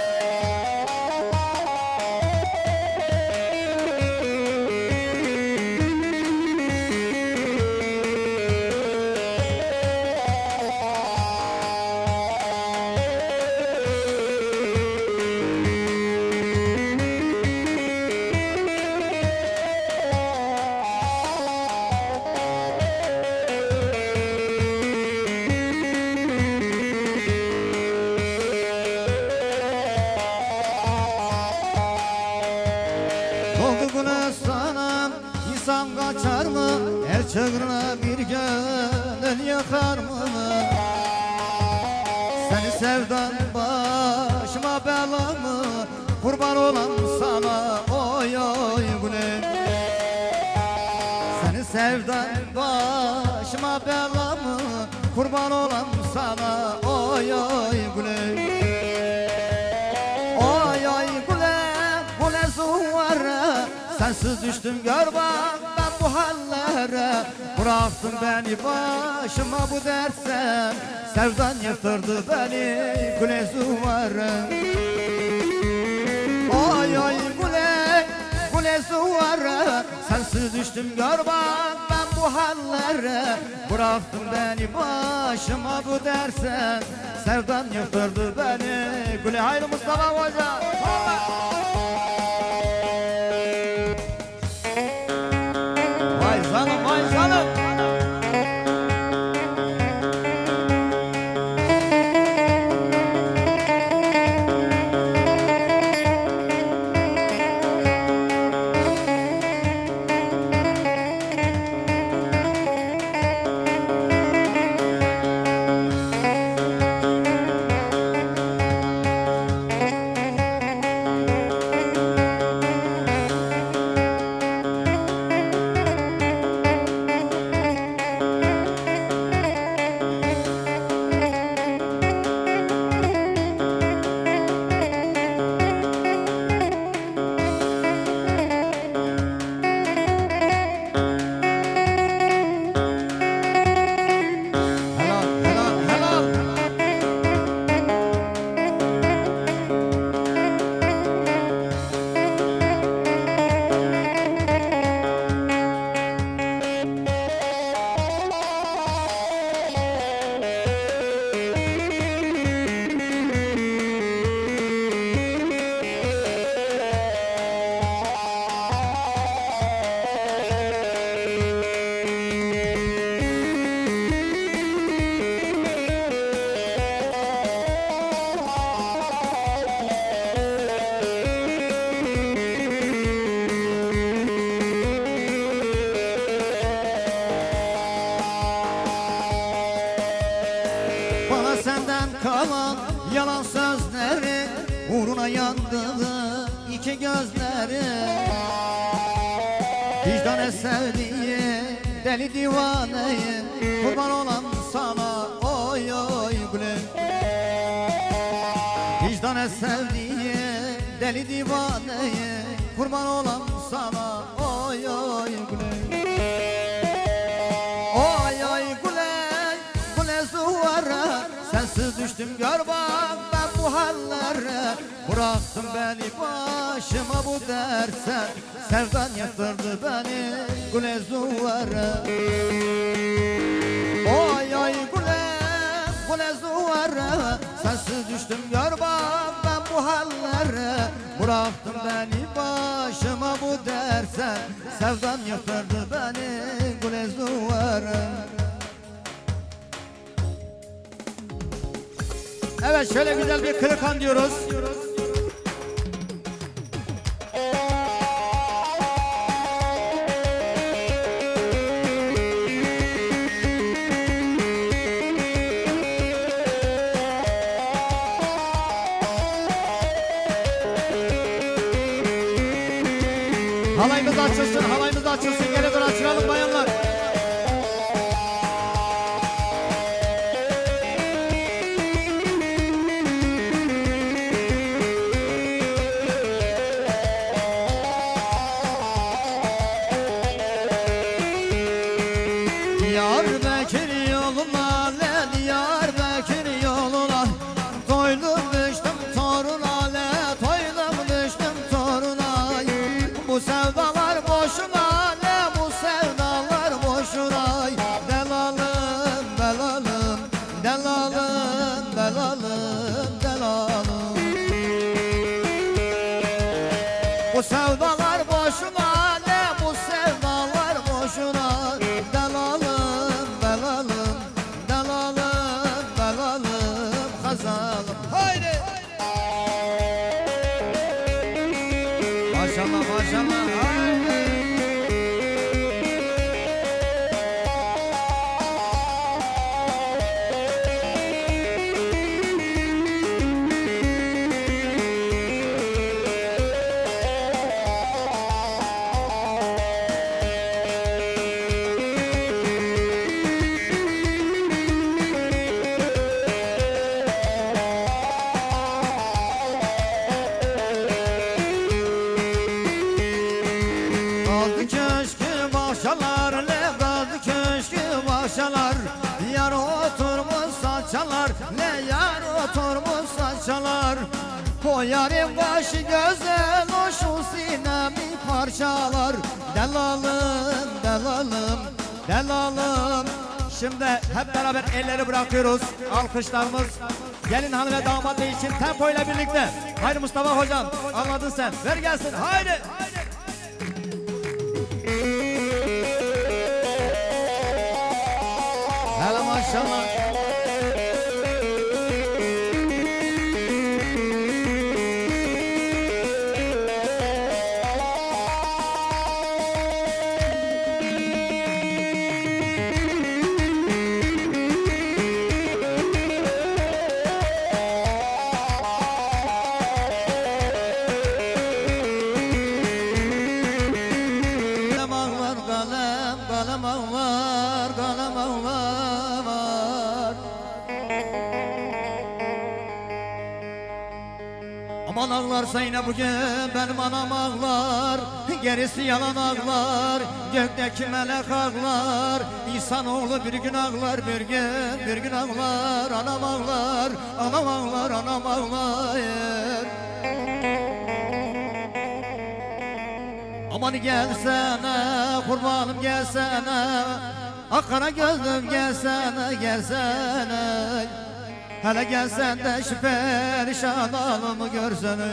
Oldu sana insan kaçar mı? El çığırına bir gönül yakar mı? Seni sevdan başıma bela mı? Kurban olan sana oy oy gülüm. Seni sevdan başıma bela mı? Kurban olan sana oy oy gülüm. Oy oy güle zuvara, sensiz düştüm gör bak ben bu bu hallere. Bıraktın beni başıma bu dersen, sevdan yıktırdı beni güle zuvara. Oy oy güle, güle zuvara. Sensiz düştüm gör bak ben bu hallere. Bıraktın beni başıma bu dersen, sevdan yıktırdı beni güle. Haydi Mustafa Hoca. Vay zalim, vay zalim. Helal, helal, helal. Bana senden kalan yalan sözleri, uğruna yandı iki gözleri. Vicdan sevdiği deli divaneyim, kurban olan sana oy oy gülüm. Vicdan sevdiği deli divaneyim, kurban olan sana oy oy gülüm. Oy oy güle, güle zuvara. Sensiz düştüm gör bak ben bu hallere. Bıraktın beni başıma bu dersen, sevdan yıktırdı beni güle zuvara. Oy oy güle, güle zuvara. Sensiz düştüm gör bak ben bu hallere. Bıraktın beni başıma bu dersen, sevdan yıktırdı beni güle zuvara. Evet, şöyle güzel bir kırıkan diyoruz. Halayımız açılsın, halayımız açılsın. Geri doğru açılalım bayanlar. Diyarbakır yoluna, le Diyarbakır yoluna. Toydum düştüm toruna, le toydum düştüm toruna. Bu sevdalar boşuna, le bu sevdalar boşuna. Delalım, delalım, delalım, delalım, delalım. Bu sevdalar boşuna, le bu sevdalar boşuna. Delalım, delalım, delalım, delalım, kazalım. Haydi! Maşallah, maşallah. Haydi! başalar. Yar oturmuş salçalar, ne yar oturmuş salçalar. O yarın başı güzel, o şu sinemi parçalar. Delalım, delalım, delalım. Şimdi hep beraber elleri bırakıyoruz. Alkışlarımız gelin hanım ve damadı için tempo ile birlikte. Haydi Mustafa hocam, anladın sen. Ver gelsin, haydi. Hele maşallah. Kalem ağlar, kalem ağlar. Aman ağlarsa yine bugün benim anam ağlar. Gerisi yalan ağlar, gökteki melek ağlar. İnsanoğlu bir gün ağlar, bir gün ağlar. Anam ağlar, anam ağlar, anam ağlar. Aman gelsene, kurbanım gelsene. Akkara gözlüm gelsene, gelsene. Hele gelsen de şu perişan halımı görsene.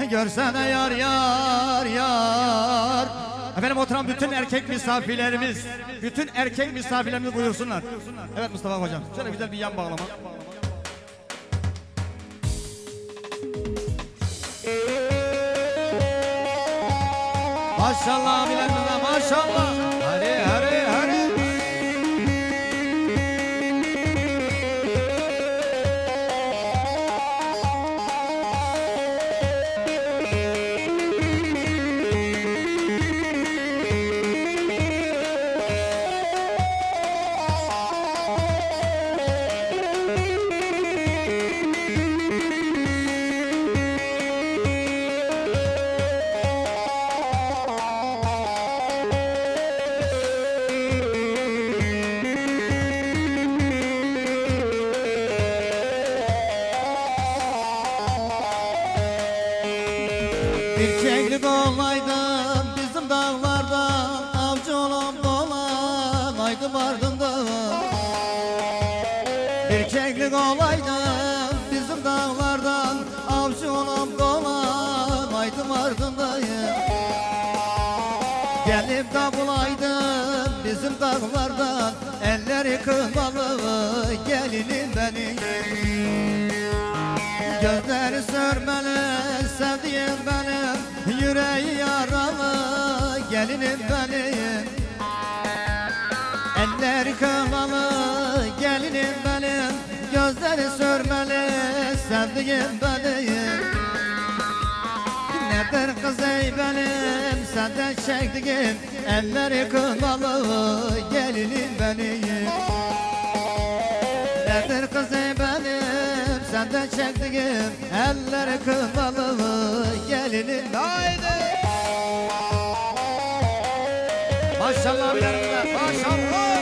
Görsene yar, yar, yar. Efendim oturan bütün erkek misafirlerimiz, bütün erkek misafirlerimiz buyursunlar. Evet Mustafa hocam, şöyle güzel bir yan bağlama. Maşallah abilerimize maşallah. Hadi hadi hadi. Bir keklik olaydım bizim dağlardan, avcı olan dolanaydım ardından. Bir keklik olaydım bizim dağlardan, avcı olan dolanaydım ardından. Gelip de bulaydım bizim dağlardan, elleri kınalı gelinim benim. Gözleri sörmeli, sevdiğim benim, yüreği yaralı, gelinim benim. Elleri kınalı, gelinim benim, gözleri sörmeli, sevdiğim benim. Nedir kız ey benim, senden çektiğim, elleri kınalı, gelinim benim. Nedir kız ey benim, senden çektiğim, elleri kınalı, gelinim. Haydi. Maşallah abilerimize, maşallah.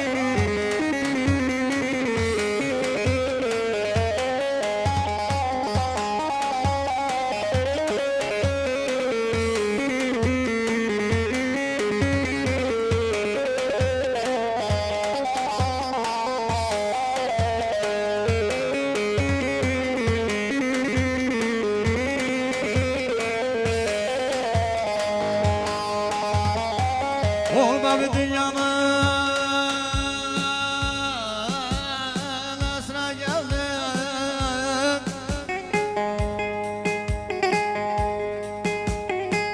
Olma bir dünyanın asra geldim.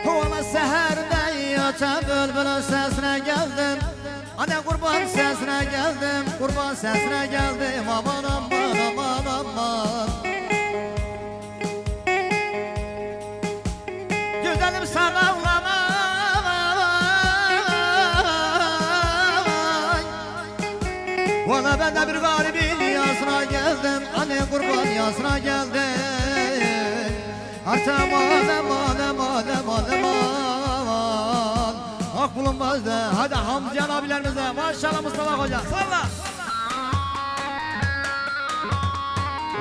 Ola seherde yatan bülbülün sesine geldim. Anne kurban sesine geldim, kurban sesine geldim. Aman aman aman aman. Güzelim sana ağlama. Valla ben de bir garibin yasına geldim, anne kurban yasına geldim. Artık aman aman aman aman aman. bulmak bulunmazdı. Hadi Hamziyan abilerimize maşallah Mustafa Hoca salla.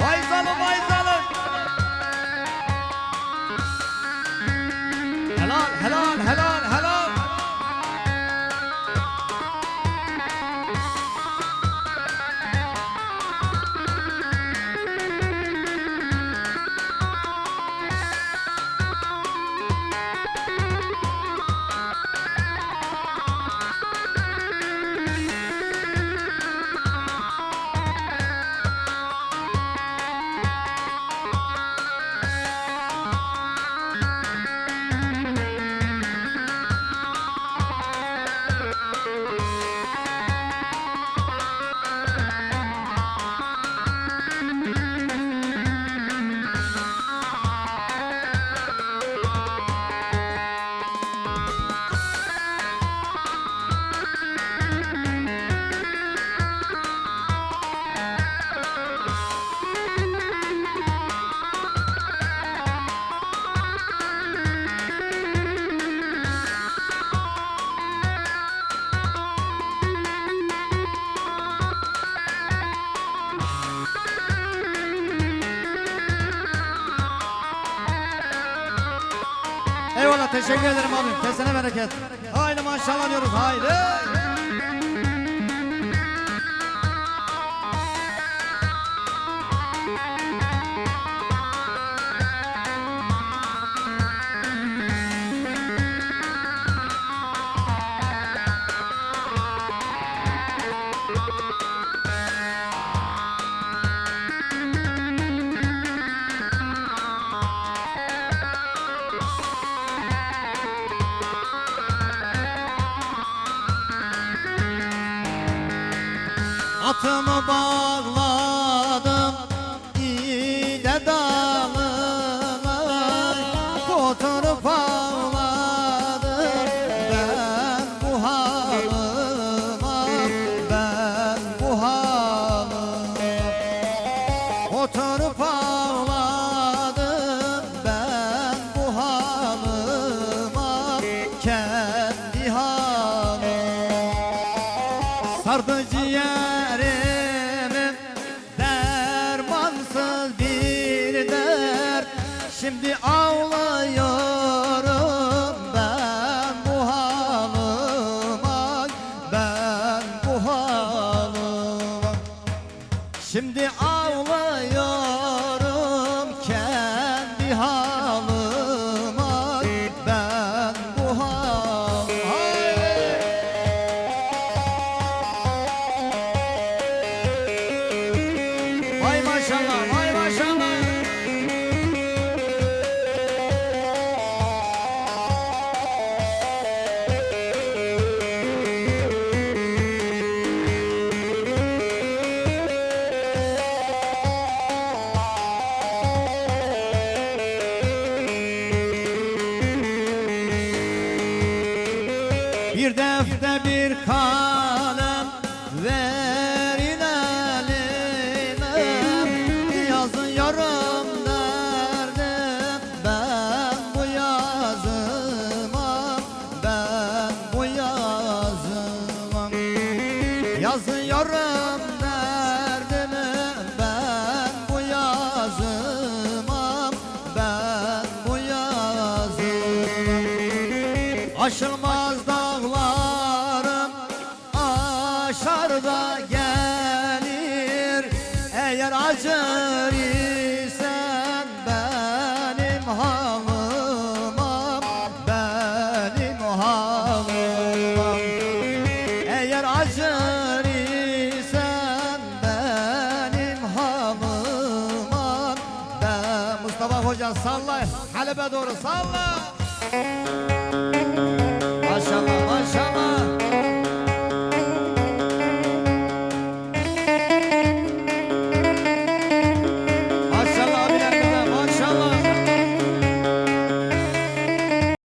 Vay zalim vay zalim. Helal helal helal helal. Eyvallah teşekkür ederim abim. Kesene bereket. Haydi maşallah diyoruz. Haydi. Atımı bağladım iğne dalına, oturup ağladım ben bu halıma, ben bu halıma. Oturup ağladım ben bu halıma, kendi halıma. Sardı ciğerimi dermansız bir dert, şimdi ağlıyorum ben bu halıma, ben bu halıma. Şimdi ağlıyorum kendi halıma, ben bu halıma. Vay maşallah, vay maşallah. Bir defter bir kalem verin eline, yazıyorum derdim ben bu yazıma, ben bu yazıma. Yazıyorum derdimi ben bu yazıma, ben bu yazıma. Aşılmaz dağlarım aşar da gelir, eğer acır isen benim halıma, benim halıma. Eğer acır isen benim halıma, ben Mustafa Hoca salla, Halep'e doğru salla.